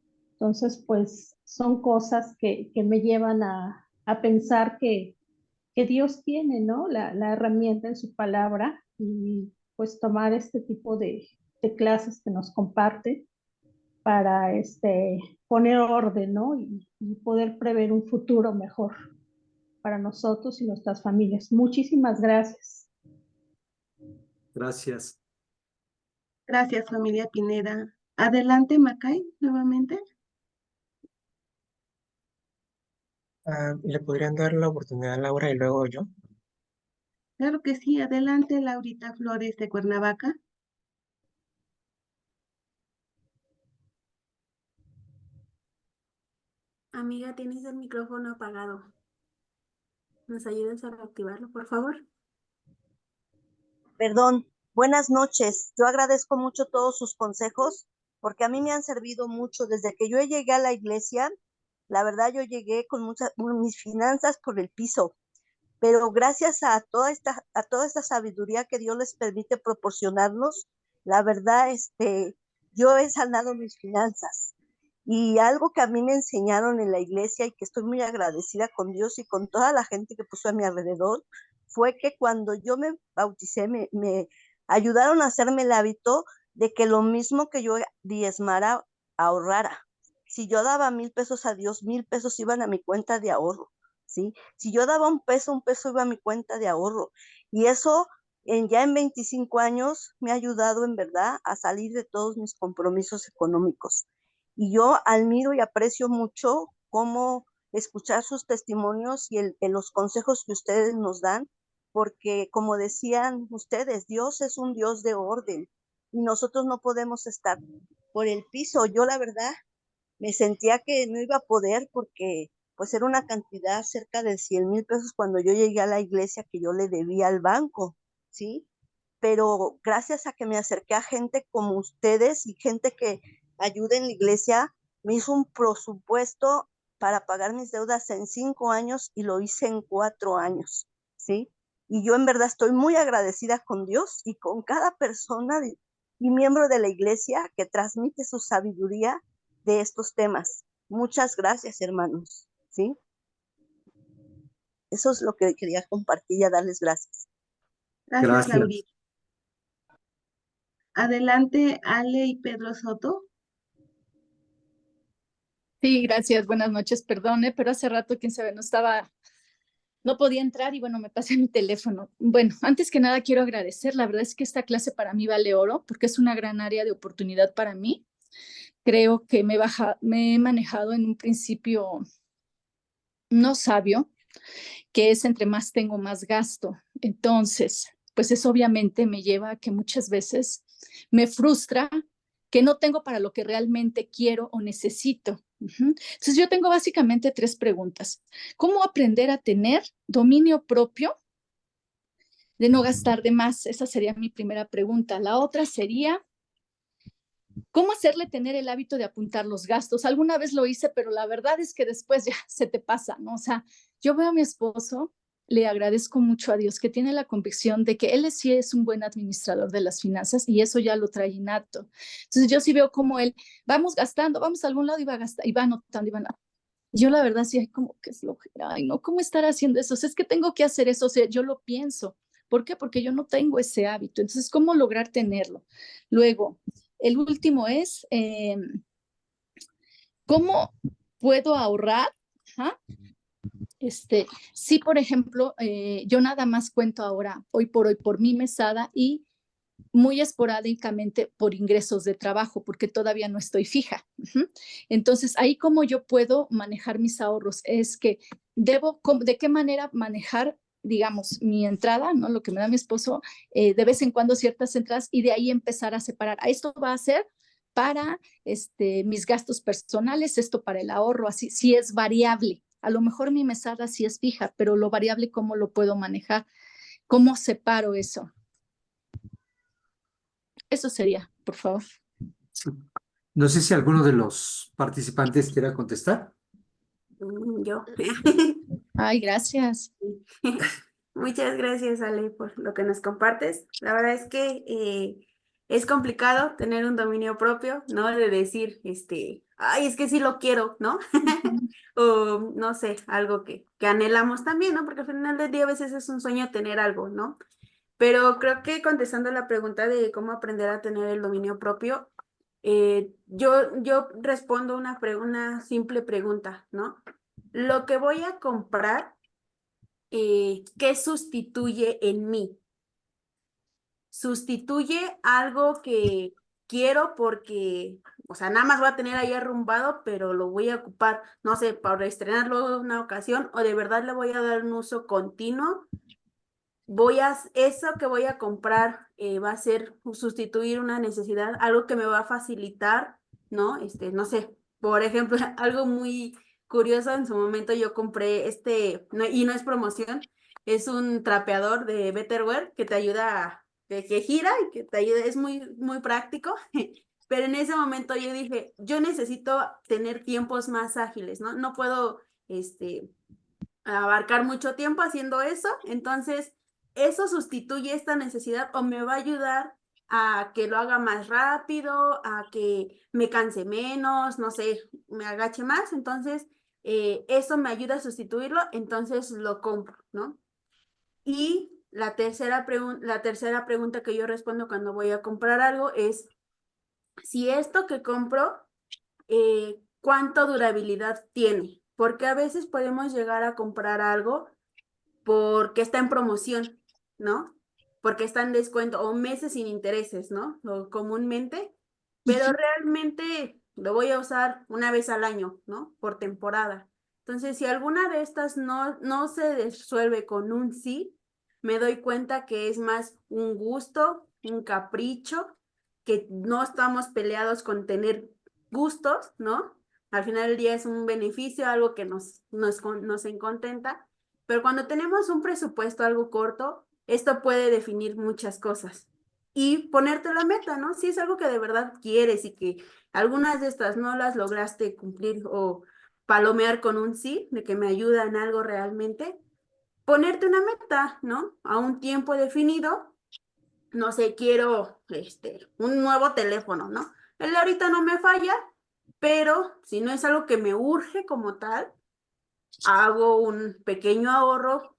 Entonces, pues son cosas que me llevan a pensar que Dios tiene, ¿no? La herramienta en su palabra y pues tomar este tipo de clases que nos comparte para poner orden, ¿no? Y poder prever un futuro mejor para nosotros y nuestras familias. Muchísimas gracias. Gracias. Gracias, familia Pineda. Adelante, Macay, nuevamente. ¿Le podrían dar la oportunidad a Laura y luego yo? Claro que sí, adelante, Laurita Flores de Cuernavaca. Amiga, tienes el micrófono apagado. ¿Nos ayudas a reactivarlo, por favor? Perdón, buenas noches. Yo agradezco mucho todos sus consejos porque a mí me han servido mucho desde que yo llegué a la iglesia. La verdad, yo llegué con mis finanzas por el piso, pero gracias a toda esta sabiduría que Dios les permite proporcionarnos, la verdad, yo he sanado mis finanzas. Y algo que a mí me enseñaron en la iglesia y que estoy muy agradecida con Dios y con toda la gente que puso a mi alrededor, fue que cuando yo me bauticé, me ayudaron a hacerme el hábito de que lo mismo que yo diezmara, ahorrara. Si yo daba 1,000 pesos a Dios, 1,000 pesos iban a mi cuenta de ahorro, ¿sí? Si yo daba un peso iba a mi cuenta de ahorro. Y eso ya en 25 años me ha ayudado en verdad a salir de todos mis compromisos económicos. Y yo admiro y aprecio mucho cómo escuchar sus testimonios y los consejos que ustedes nos dan, porque como decían ustedes, Dios es un Dios de orden y nosotros no podemos estar por el piso. Yo la verdad me sentía que no iba a poder porque pues era una cantidad cerca de 100,000 pesos cuando yo llegué a la iglesia que yo le debía al banco, ¿sí? Pero gracias a que me acerqué a gente como ustedes y gente que ayuda en la iglesia, me hizo un presupuesto para pagar mis deudas en 5 años y lo hice en 4 años, ¿sí? Y yo en verdad estoy muy agradecida con Dios y con cada persona y miembro de la iglesia que transmite su sabiduría de estos temas. Muchas gracias, hermanos, ¿sí? Eso es lo que quería compartir y a darles gracias. Gracias, Laurita. Adelante, Ale y Pedro Soto. Sí, gracias. Buenas noches. Perdone, pero hace rato, quién sabe, no estaba no podía entrar y bueno, me pasé mi teléfono. Bueno, antes que nada quiero agradecer, la verdad es que esta clase para mí vale oro porque es una gran área de oportunidad para mí. Creo que me he manejado en un principio no sabio, que es entre más tengo, más gasto. Entonces, pues eso obviamente me lleva a que muchas veces me frustra que no tengo para lo que realmente quiero o necesito. Entonces, yo tengo básicamente 3 preguntas. ¿Cómo aprender a tener dominio propio de no gastar de más? Esa sería mi primera pregunta. La otra sería, ¿cómo hacerle tener el hábito de apuntar los gastos? Alguna vez lo hice, pero la verdad es que después ya se te pasa, ¿no? O sea, yo veo a mi esposo, le agradezco mucho a Dios que tiene la convicción de que él sí es un buen administrador de las finanzas y eso ya lo trae innato. Entonces yo sí veo como él, vamos gastando, vamos a algún lado y va a gastar, y va anotando, y va anotando. Yo la verdad sí, ay, como que es flojera, ay, no, ¿cómo estar haciendo eso? O sea, es que tengo que hacer eso, o sea, yo lo pienso. ¿Por qué? Porque yo no tengo ese hábito. Entonces, ¿cómo lograr tenerlo? Luego, el último es, ¿cómo puedo ahorrar? Ajá. Si, por ejemplo, yo nada más cuento ahora, hoy por mi mesada y muy esporádicamente por ingresos de trabajo, porque todavía no estoy fija. Entonces, ahí como yo puedo manejar mis ahorros es que ¿de qué manera manejar, digamos, mi entrada, ¿no? Lo que me da mi esposo, de vez en cuando ciertas entradas y de ahí empezar a separar. Esto va a ser para mis gastos personales, esto para el ahorro, así, si es variable. A lo mejor mi mesada sí es fija, pero lo variable, ¿cómo lo puedo manejar? ¿Cómo separo eso? Eso sería, por favor. Sí. No sé si alguno de los participantes quiera contestar. Yo. Ay, gracias. Muchas gracias, Ale, por lo que nos compartes. La verdad es que es complicado tener un dominio propio, ¿no? De decir, ay, es que sí lo quiero, ¿no? O no sé, algo que anhelamos también, ¿no? Porque al final del día a veces es un sueño tener algo, ¿no? Pero creo que contestando la pregunta de cómo aprender a tener el dominio propio, yo respondo una simple pregunta, ¿no? Lo que voy a comprar, ¿qué sustituye en mí? ¿Sustituye algo que quiero porque, o sea, nada más voy a tener ahí arrumbado, pero lo voy a ocupar, no sé, para estrenarlo en una ocasión, o de verdad le voy a dar un uso continuo? Eso que voy a comprar va a ser sustituir una necesidad, algo que me va a facilitar, ¿no? No sé, por ejemplo, algo muy curioso, en su momento yo compré y no es promoción, es un trapeador de Betterware que te ayuda, que gira y que te ayuda, es muy, muy práctico, pero en ese momento yo dije, yo necesito tener tiempos más ágiles, ¿no? No puedo, abarcar mucho tiempo haciendo eso, entonces eso sustituye esta necesidad o me va a ayudar a que lo haga más rápido, a que me canse menos, no sé, me agache más, entonces eso me ayuda a sustituirlo, entonces lo compro, ¿no? Y la tercera pregunta que yo respondo cuando voy a comprar algo es, si esto que compro, ¿cuánto durabilidad tiene? Porque a veces podemos llegar a comprar algo porque está en promoción, ¿no? Porque está en descuento o meses sin intereses, ¿no? O comúnmente, pero realmente lo voy a usar una vez al año, ¿no? Por temporada. Entonces, si alguna de estas no se resuelve con un sí, me doy cuenta que es más un gusto, un capricho, que no estamos peleados con tener gustos, ¿no? Al final del día es un beneficio, algo que nos contenta. Pero cuando tenemos un presupuesto algo corto, esto puede definir muchas cosas. Y ponerte la meta, ¿no? Si es algo que de verdad quieres y que algunas de estas no las lograste cumplir o palomear con un sí, de que me ayuda en algo realmente, ponerte una meta, ¿no? A un tiempo definido. No sé, quiero un nuevo teléfono, ¿no? El de ahorita no me falla, pero si no es algo que me urge como tal, hago un pequeño ahorro,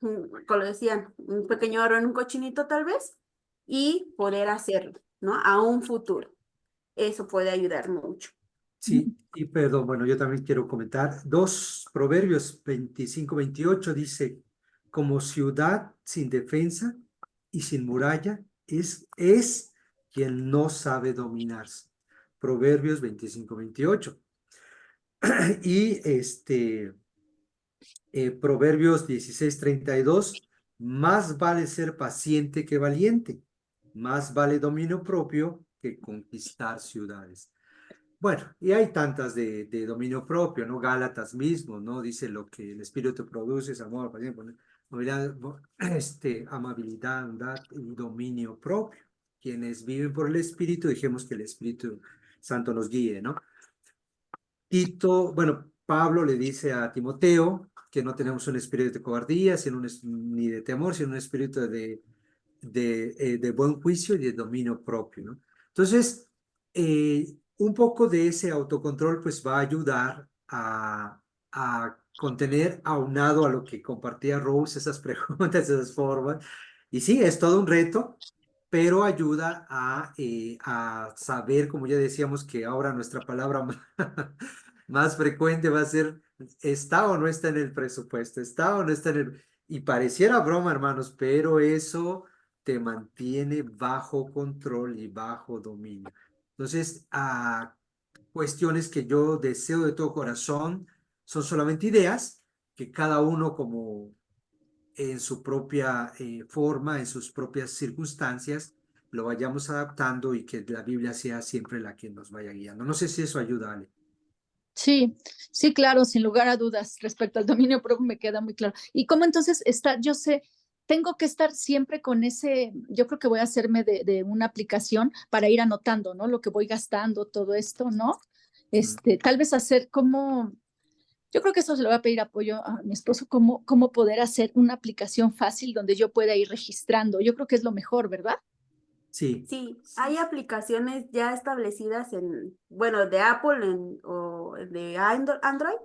como decían, un pequeño ahorro en un cochinito tal vez, y poder hacerlo, ¿no? A un futuro. Eso puede ayudar mucho. Sí, y perdón, bueno, yo también quiero comentar. Proverbios 25-28 dice, como ciudad sin defensa y sin muralla es quien no sabe dominarse. Proverbios 25-28. Y Proverbios 16:32, más vale ser paciente que valiente, más vale dominio propio que conquistar ciudades. Bueno, y hay tantas de dominio propio, ¿no? Gálatas mismo, ¿no? Dice lo que el Espíritu produce es amor, paciencia, amabilidad, bondad y dominio propio. Quienes viven por el Espíritu, dijimos que el Espíritu Santo nos guíe, ¿no? Pablo le dice a Timoteo que no tenemos un espíritu de cobardía, ni de temor, sino un espíritu de buen juicio y de dominio propio, ¿no? Entonces, un poco de ese autocontrol pues va a ayudar a contener, aunado a lo que compartía Rose, esas preguntas, esas formas. Y sí, es todo un reto, pero ayuda a saber, como ya decíamos, que ahora nuestra palabra más frecuente va a ser, ¿está o no está en el presupuesto? ¿Está o no está en el...? Y pareciera broma, hermanos, pero eso te mantiene bajo control y bajo dominio. Entonces, cuestiones que yo deseo de todo corazón son solamente ideas que cada uno como en su propia forma, en sus propias circunstancias, lo vayamos adaptando y que la Biblia sea siempre la que nos vaya guiando. No sé si eso ayuda, Ale. Sí, sí, claro, sin lugar a dudas. Respecto al dominio propio me queda muy claro. ¿Y cómo entonces está? Yo sé, tengo que estar siempre con ese, yo creo que voy a hacerme de una aplicación para ir anotando, ¿no? Lo que voy gastando, todo esto, ¿no? Tal vez hacer como, yo creo que eso se lo voy a pedir apoyo a mi esposo, cómo poder hacer una aplicación fácil donde yo pueda ir registrando. Yo creo que es lo mejor, ¿verdad? Sí. Sí, hay aplicaciones ya establecidas bueno, de Apple o de Android.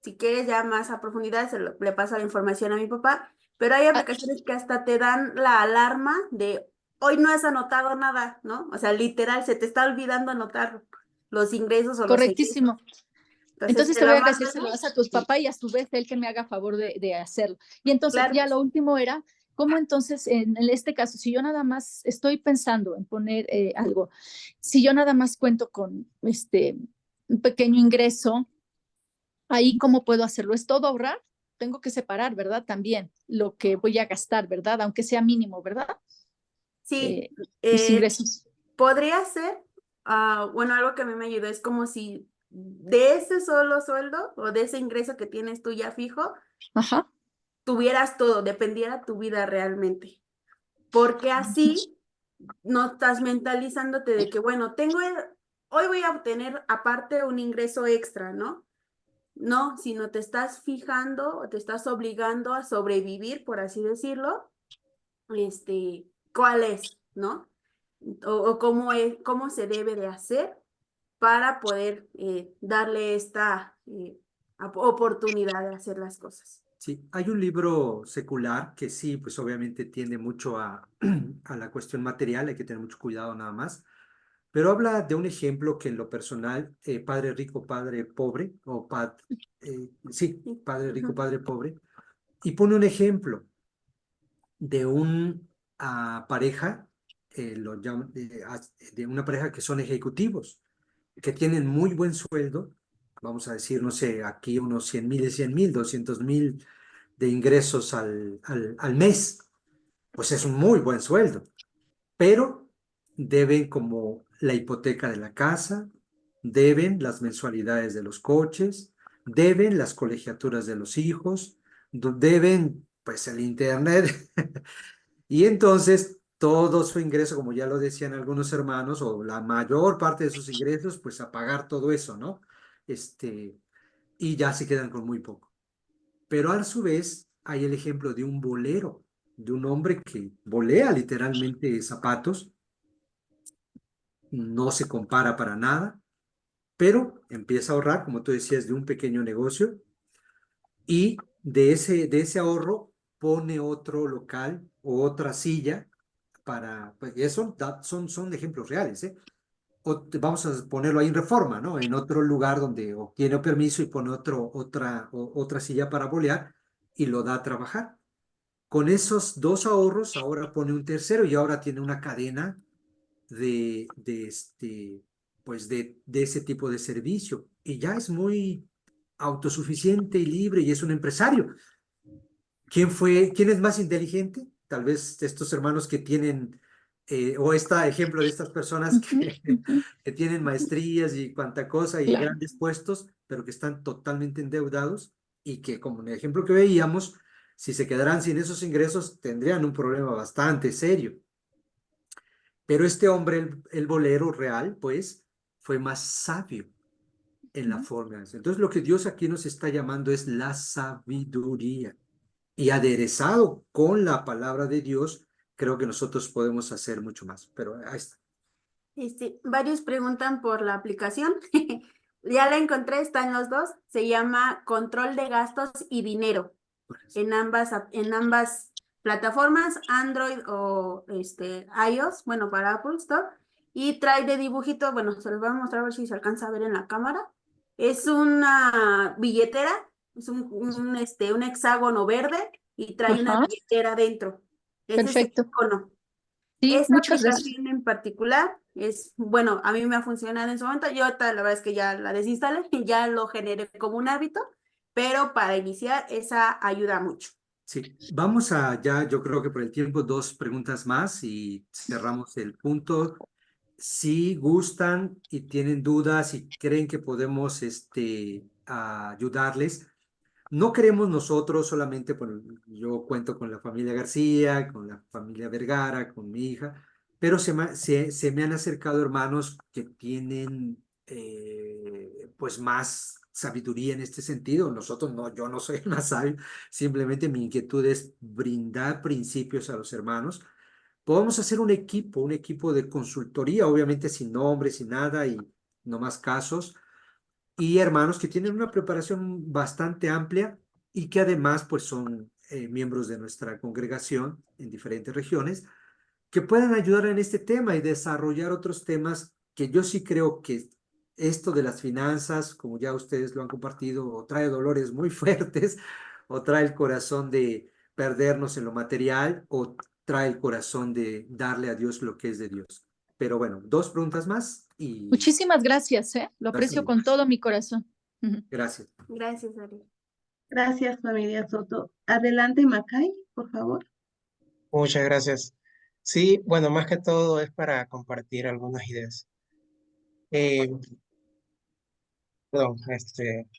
Si quieres ya más a profundidad, le paso la información a mi papá. Pero hay aplicaciones que hasta te dan la alarma de hoy no has anotado nada, ¿no? O sea, literal, se te está olvidando anotar los ingresos o los egresos. Correctísimo. Entonces te voy a decir, se lo das a tus papás y a su vez él que me haga favor de hacerlo. Y entonces ya lo último era, ¿cómo entonces en este caso, si yo nada más estoy pensando en poner algo, si yo nada más cuento con un pequeño ingreso, ahí cómo puedo hacerlo? ¿Es todo ahorrar? Tengo que separar, ¿verdad? También lo que voy a gastar, ¿verdad? Aunque sea mínimo, ¿verdad? Sí, mis ingresos. podría ser, bueno, algo que a mí me ayudó es como si de ese solo sueldo o de ese ingreso que tienes tú ya fijo, tuvieras todo, dependiera tu vida realmente. Porque así no estás mentalizándote de que, bueno, hoy voy a obtener aparte un ingreso extra, ¿no? No, sino te estás fijando o te estás obligando a sobrevivir, por así decirlo, ¿cuál es, no? O cómo se debe de hacer para poder darle esta oportunidad de hacer las cosas. Sí, hay un libro secular que sí, pues obviamente tiende mucho a la cuestión material, hay que tener mucho cuidado nada más, pero habla de un ejemplo que en lo personal, padre rico, padre pobre, sí, padre rico, padre pobre, y pone un ejemplo de una pareja, de una pareja que son ejecutivos, que tienen muy buen sueldo, vamos a decir, no sé, aquí unos 100,000, 200,000 de ingresos al mes, pues es un muy buen sueldo, pero deben como la hipoteca de la casa, deben las mensualidades de los coches, deben las colegiaturas de los hijos, deben pues el internet, y entonces todo su ingreso, como ya lo decían algunos hermanos, o la mayor parte de sus ingresos, pues a pagar todo eso, ¿no? Y ya se quedan con muy poco. Pero a su vez hay el ejemplo de un bolero, de un hombre que volea literalmente zapatos, no se compara para nada, pero empieza a ahorrar, como tú decías, de un pequeño negocio y de ese ahorro pone otro local o otra silla pues eso son ejemplos reales, ¿eh? Vamos a ponerlo ahí en Reforma, ¿no? En otro lugar donde obtiene permiso y pone otra silla para bolear y lo da a trabajar. Con esos 2 ahorros, ahora pone un tercero y ahora tiene una cadena pues de ese tipo de servicio. Y ya es muy autosuficiente y libre y es un empresario. ¿Quién es más inteligente? Tal vez estos hermanos que tienen, o este ejemplo de estas personas que tienen maestrías y cuanta cosa y Claro. grandes puestos, pero que están totalmente endeudados y que, como en el ejemplo que veíamos, si se quedaran sin esos ingresos, tendrían un problema bastante serio. Pero este hombre, el bolero real, pues, fue más sabio en la forma de hacer. Entonces, lo que Dios aquí nos está llamando es la sabiduría. Y aderezado con la palabra de Dios, creo que nosotros podemos hacer mucho más. Pero ahí está. Varios preguntan por la aplicación. Ya la encontré, está en los dos. Se llama Control de Gastos y Dinero. En ambas plataformas, Android o iOS, bueno, para Apple Store. Y trae de dibujito, bueno, se los voy a mostrar a ver si se alcanza a ver en la cámara. Es una billetera, es un hexágono verde y trae una Ajá, billetera dentro. Ese es el perfecto. icono. Sí, Esa muchas gracias. aplicación en particular es, bueno, a mí me ha funcionado en su momento. Yo ahorita la verdad es que ya la desinstalé y ya lo generé como un hábito, pero para iniciar esa ayuda mucho. Sí, vamos a ya, yo creo que por el tiempo, 2 preguntas más y cerramos el punto. Si gustan y tienen dudas y creen que podemos ayudarles, no queremos nosotros solamente, bueno, yo cuento con la familia García, con la familia Vergara, con mi hija, pero se me han acercado hermanos que tienen pues más sabiduría en este sentido. Nosotros no, yo no soy el más sabio, simplemente mi inquietud es brindar principios a los hermanos. Podemos hacer un equipo de consultoría, obviamente sin nombre, sin nada y no más casos y hermanos que tienen una preparación bastante amplia y que además pues son miembros de nuestra congregación en diferentes regiones, que puedan ayudar en este tema y desarrollar otros temas que yo sí creo que esto de las finanzas, como ya ustedes lo han compartido, o trae dolores muy fuertes, o trae el corazón de perdernos en lo material, o trae el corazón de darle a Dios lo que es de Dios. Pero bueno, 2 preguntas más y Muchísimas gracias, ¿eh? Lo aprecio gracias. con todo mi corazón. Ujú. Gracias. Gracias, Ari. Gracias, familia Soto. Adelante, Macay, por favor. Muchas gracias. Sí, bueno, más que todo es para compartir algunas ideas. Eh, Perdón,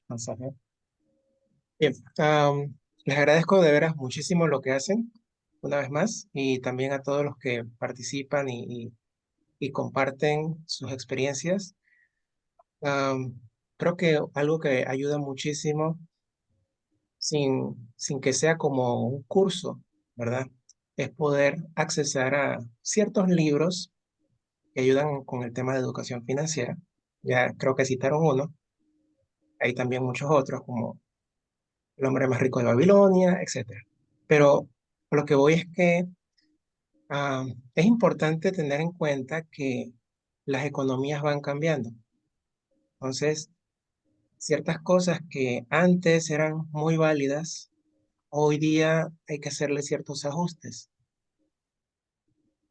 mensaje. Bien, les agradezco de veras muchísimo lo que hacen, una vez más, y también a todos los que participan y comparten sus experiencias. Am, Creo que algo que ayuda muchísimo, sin que sea como un curso, ¿verdad? Es poder accesar a ciertos libros que ayudan con el tema de educación financiera. Ya creo que citaron uno, hay también muchos otros como El hombre más rico de Babilonia, etcétera. Pero a lo que voy es que ah, es importante tener en cuenta que las economías van cambiando. Entonces, ciertas cosas que antes eran muy válidas, hoy día hay que hacerle ciertos ajustes.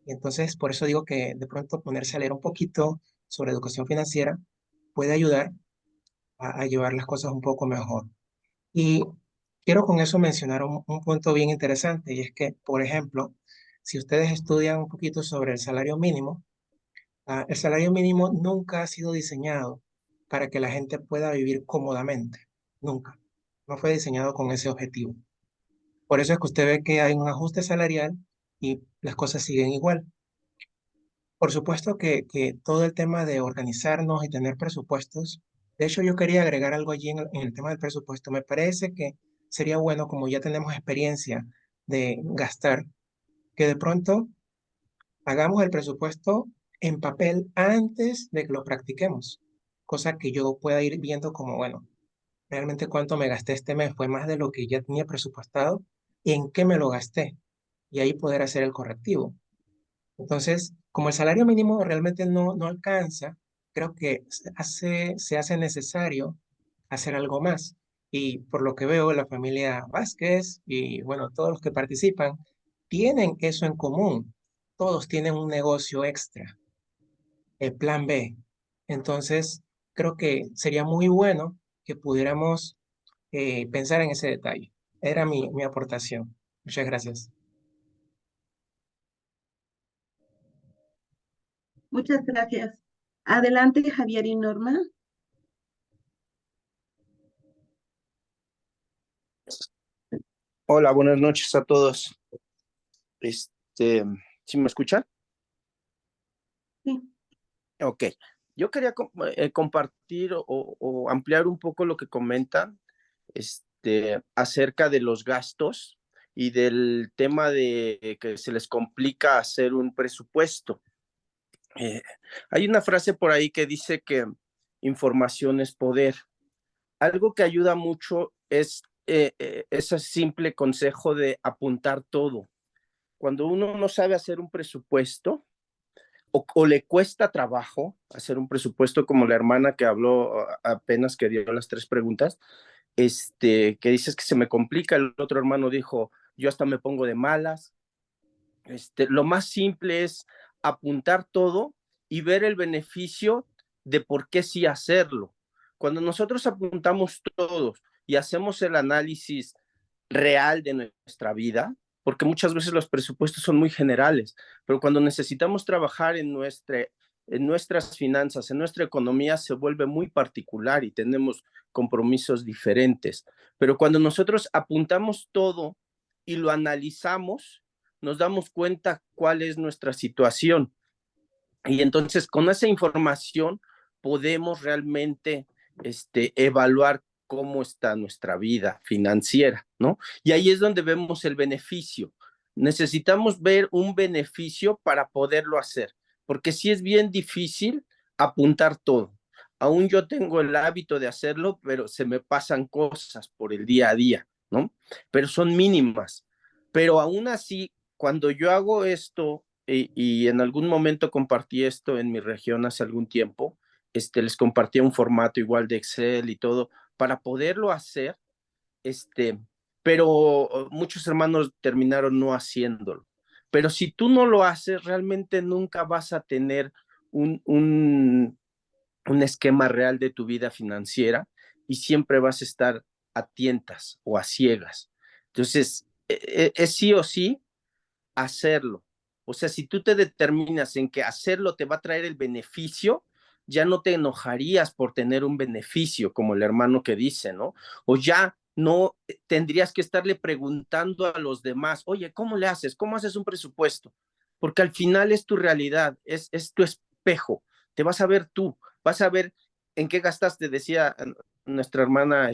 Y entonces, por eso digo que de pronto ponerse a leer un poquito sobre educación financiera puede ayudar a llevar las cosas un poco mejor. Y quiero con eso mencionar un punto bien interesante, y es que, por ejemplo, si ustedes estudian un poquito sobre el salario mínimo, el salario mínimo nunca ha sido diseñado para que la gente pueda vivir cómodamente, nunca. No fue diseñado con ese objetivo. Por eso es que usted ve que hay un ajuste salarial y las cosas siguen igual. Por supuesto que todo el tema de organizarnos y tener presupuestos, de hecho yo quería agregar algo allí en el tema del presupuesto. Me parece que sería bueno, como ya tenemos experiencia de gastar, que de pronto hagamos el presupuesto en papel antes de que lo practiquemos, cosa que yo pueda ir viendo como, bueno, realmente cuánto me gasté este mes, fue más de lo que ya tenía presupuestado y en qué me lo gasté, y ahí poder hacer el correctivo. Entonces, como el salario mínimo realmente no alcanza, creo que se hace necesario hacer algo más. Y por lo que veo, la familia Vázquez y bueno, todos los que participan tienen eso en común. Todos tienen un negocio extra, el plan B. Entonces, creo que sería muy bueno que pudiéramos pensar en ese detalle. Era mi aportación. Muchas gracias. Muchas gracias. Adelante, Javier y Norma. Hola, buenas noches a todos. ¿Sí me escuchan? Sí. Ok. Yo quería compartir o ampliar un poco lo que comentan acerca de los gastos y del tema de que se les complica hacer un presupuesto. Hay una frase por ahí que dice que información es poder. Algo que ayuda mucho es ese simple consejo de apuntar todo. Cuando uno no sabe hacer un presupuesto o le cuesta trabajo hacer un presupuesto, como la hermana que habló apenas, que dio las 3 preguntas, que dices que se me complica, el otro hermano dijo, yo hasta me pongo de malas. Lo más simple es apuntar todo y ver el beneficio de por qué sí hacerlo. Cuando nosotros apuntamos todos y hacemos el análisis real de nuestra vida, porque muchas veces los presupuestos son muy generales, pero cuando necesitamos trabajar en nuestras finanzas, en nuestra economía, se vuelve muy particular y tenemos compromisos diferentes. Pero cuando nosotros apuntamos todo y lo analizamos, nos damos cuenta cuál es nuestra situación. Y entonces con esa información podemos realmente evaluar cómo está nuestra vida financiera, ¿no? Y ahí es donde vemos el beneficio. Necesitamos ver un beneficio para poderlo hacer, porque sí es bien difícil apuntar todo. Aún yo tengo el hábito de hacerlo, pero se me pasan cosas por el día a día, ¿no? Pero son mínimas. Pero aún así, cuando yo hago esto, y en algún momento compartí esto en mi región hace algún tiempo, les compartía un formato igual de Excel y todo, para poderlo hacer, pero muchos hermanos terminaron no haciéndolo. Pero si tú no lo haces, realmente nunca vas a tener un esquema real de tu vida financiera y siempre vas a estar a tientas o a ciegas. Entonces, es sí o sí hacerlo. O sea, si tú te determinas en que hacerlo te va a traer el beneficio, ya no te enojarías por tener un beneficio, como el hermano que dice, ¿no? O ya no tendrías que estarle preguntando a los demás, oye, ¿cómo le haces? ¿Cómo haces un presupuesto? Porque al final es tu realidad, es tu espejo, te vas a ver tú, vas a ver en qué gastaste, decía nuestra hermana,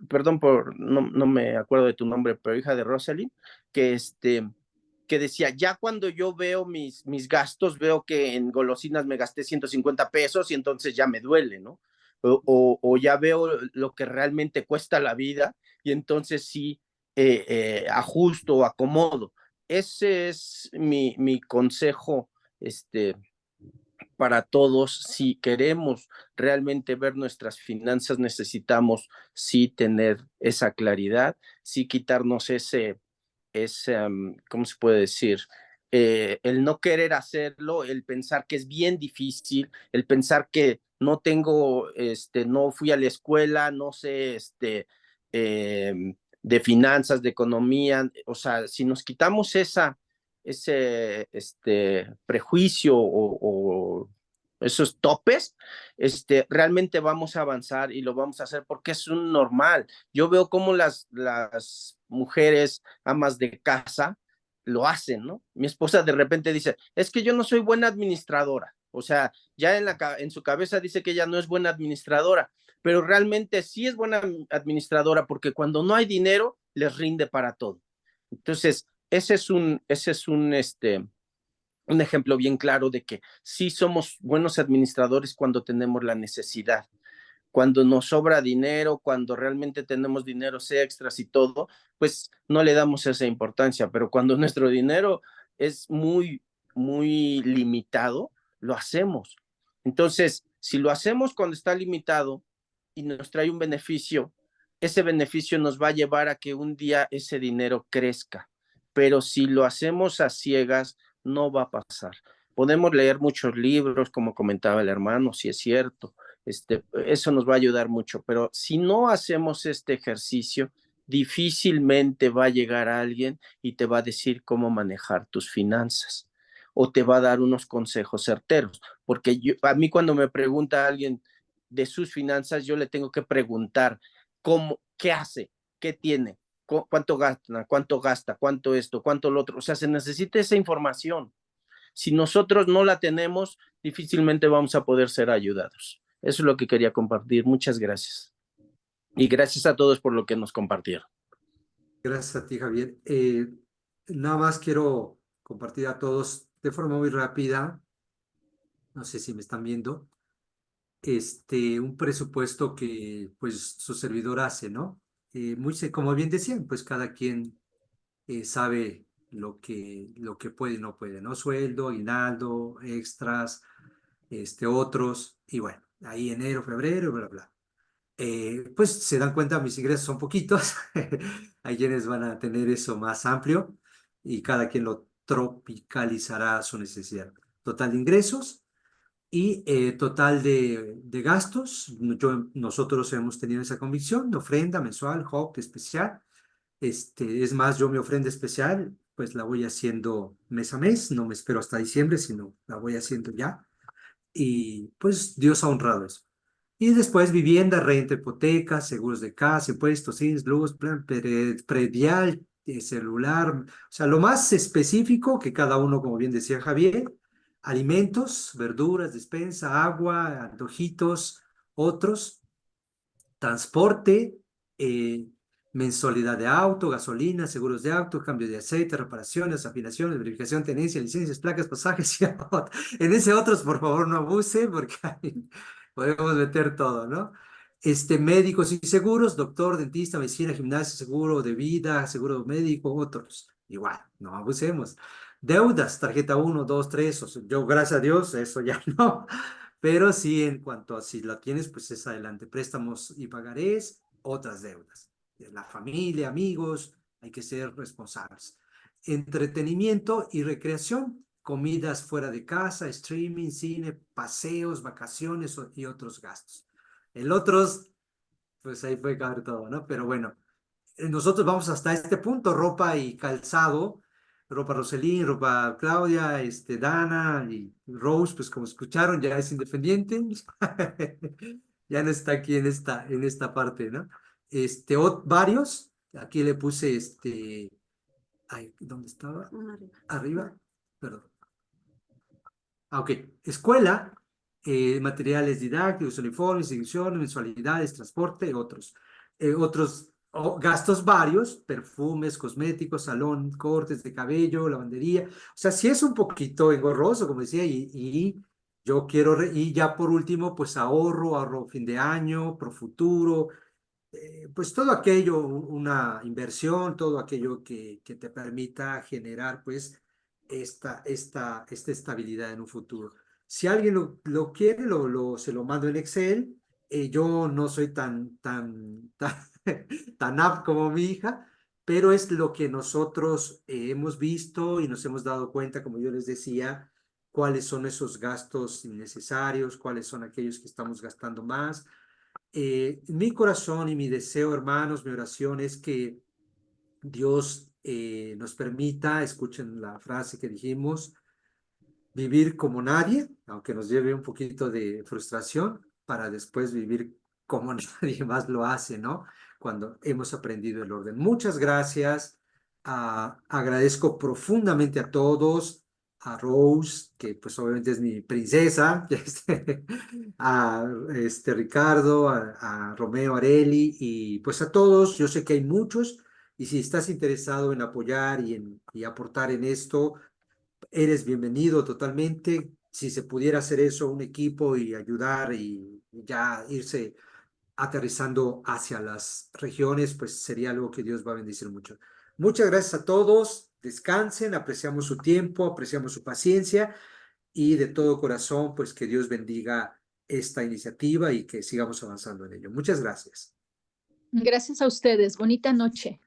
perdón por, no me acuerdo de tu nombre, pero hija de Rosalind, que decía, ya cuando yo veo mis gastos, veo que en golosinas me gasté 150 pesos y entonces ya me duele, ¿no? O ya veo lo que realmente cuesta la vida y entonces sí ajusto, acomodo. Ese es mi consejo, para todos. Si queremos realmente ver nuestras finanzas, necesitamos sí tener esa claridad, sí quitarnos ¿cómo se puede decir? El no querer hacerlo, el pensar que es bien difícil, el pensar que no tengo, no fui a la escuela, no sé, de finanzas, de economía, o sea, si nos quitamos ese prejuicio o esos topes, realmente vamos a avanzar y lo vamos a hacer porque es un normal. Yo veo cómo las mujeres amas de casa lo hacen, ¿no? Mi esposa de repente dice, es que yo no soy buena administradora. O sea, ya en su cabeza dice que ella no es buena administradora, pero realmente sí es buena administradora porque cuando no hay dinero, les rinde para todo. Entonces, ese es un ejemplo bien claro de que sí somos buenos administradores cuando tenemos la necesidad. Cuando nos sobra dinero, cuando realmente tenemos dineros extras y todo, pues no le damos esa importancia, pero cuando nuestro dinero es muy, muy limitado, lo hacemos. Entonces, si lo hacemos cuando está limitado y nos trae un beneficio, ese beneficio nos va a llevar a que un día ese dinero crezca, pero si lo hacemos a ciegas, no va a pasar. Podemos leer muchos libros, como comentaba el hermano, si es cierto, eso nos va a ayudar mucho, pero si no hacemos este ejercicio, difícilmente va a llegar alguien y te va a decir cómo manejar tus finanzas o te va a dar unos consejos certeros, porque a mí cuando me pregunta alguien de sus finanzas, yo le tengo que preguntar qué hace, qué tiene, cuánto gasta, cuánto esto, cuánto lo otro, o sea, se necesita esa información. Si nosotros no la tenemos, difícilmente vamos a poder ser ayudados. Eso es lo que quería compartir. Muchas gracias. Y gracias a todos por lo que nos compartieron. Gracias a ti, Javier. Nada más quiero compartir a todos de forma muy rápida, no sé si me están viendo, un presupuesto que pues su servidor hace, ¿no? Como bien decían, pues cada quien sabe lo que puede y no puede, ¿no? Sueldo, aguinaldo, extras, otros, y bueno, ahí enero, febrero, bla, bla. Pues se dan cuenta, mis ingresos son poquitos, hay quienes van a tener eso más amplio y cada quien lo tropicalizará a su necesidad. Total de ingresos y total de gastos. Nosotros hemos tenido esa convicción de ofrenda mensual, HOP especial. Es más, yo mi ofrenda especial, pues la voy haciendo mes a mes, no me espero hasta diciembre, sino la voy haciendo ya. Y pues Dios ha honrado eso. Y después vivienda, renta, hipoteca, seguros de casa, impuestos, INS, luz, plan predial, celular, o sea, lo más específico que cada uno, como bien decía Javier, alimentos, verduras, despensa, agua, antojitos, otros, transporte, mensualidad de auto, gasolina, seguros de auto, cambio de aceite, reparaciones, afinaciones, verificación, tenencia, licencias, placas, pasajes y en ese otros, por favor, no abuse porque ahí podemos meter todo, ¿no? Médicos y seguros, doctor, dentista, medicina, gimnasio, seguro de vida, seguro médico, otros. Igual, no abusemos. Deudas, tarjeta 1, 2, 3, yo gracias a Dios, eso ya no. Pero sí, en cuanto a si la tienes, pues es adelante. Préstamos y pagarés, otras deudas. La familia, amigos, hay que ser responsables. Entretenimiento y recreación, comidas fuera de casa, streaming, cine, paseos, vacaciones y otros gastos. El otros, pues ahí puede caber todo, ¿no? Pero bueno, nosotros vamos hasta este punto, ropa y calzado, ropa Roselín, ropa Claudia, Dana y Rose, pues como escucharon, ya es independiente, ya no está aquí en esta parte, ¿no? Varios, aquí le puse ay, ¿dónde estaba? Arriba, perdón. Ok, escuela, materiales didácticos, uniformes, inscripciones, mensualidades, transporte, otros. Gastos varios, perfumes, cosméticos, salón, cortes de cabello, lavandería. O sea, sí es un poquito engorroso, como decía, y yo quiero, y ya por último, pues ahorro fin de año, pro futuro, pues todo aquello, una inversión, todo aquello que te permita generar, pues, esta estabilidad en un futuro. Si alguien lo quiere, se lo mando en Excel. Yo no soy tan apto como mi hija, pero es lo que nosotros hemos visto y nos hemos dado cuenta, como yo les decía, cuáles son esos gastos innecesarios, cuáles son aquellos que estamos gastando más. Mi corazón y mi deseo, hermanos, mi oración es que Dios nos permita, escuchen la frase que dijimos, vivir como nadie, aunque nos lleve un poquito de frustración, para después vivir como nadie más lo hace, ¿no? Cuando hemos aprendido el orden. Muchas gracias. Agradezco profundamente a todos, a Rose, que pues obviamente es mi princesa, a Ricardo, a Romeo Areli y pues a todos. Yo sé que hay muchos y si estás interesado en apoyar y aportar en esto, eres bienvenido totalmente. Si se pudiera hacer eso, un equipo y ayudar y ya irse aterrizando hacia las regiones, pues sería algo que Dios va a bendecir mucho. Muchas gracias a todos. Descansen, apreciamos su tiempo, apreciamos su paciencia y de todo corazón, pues que Dios bendiga esta iniciativa y que sigamos avanzando en ello. Muchas gracias. Gracias a ustedes. Bonita noche.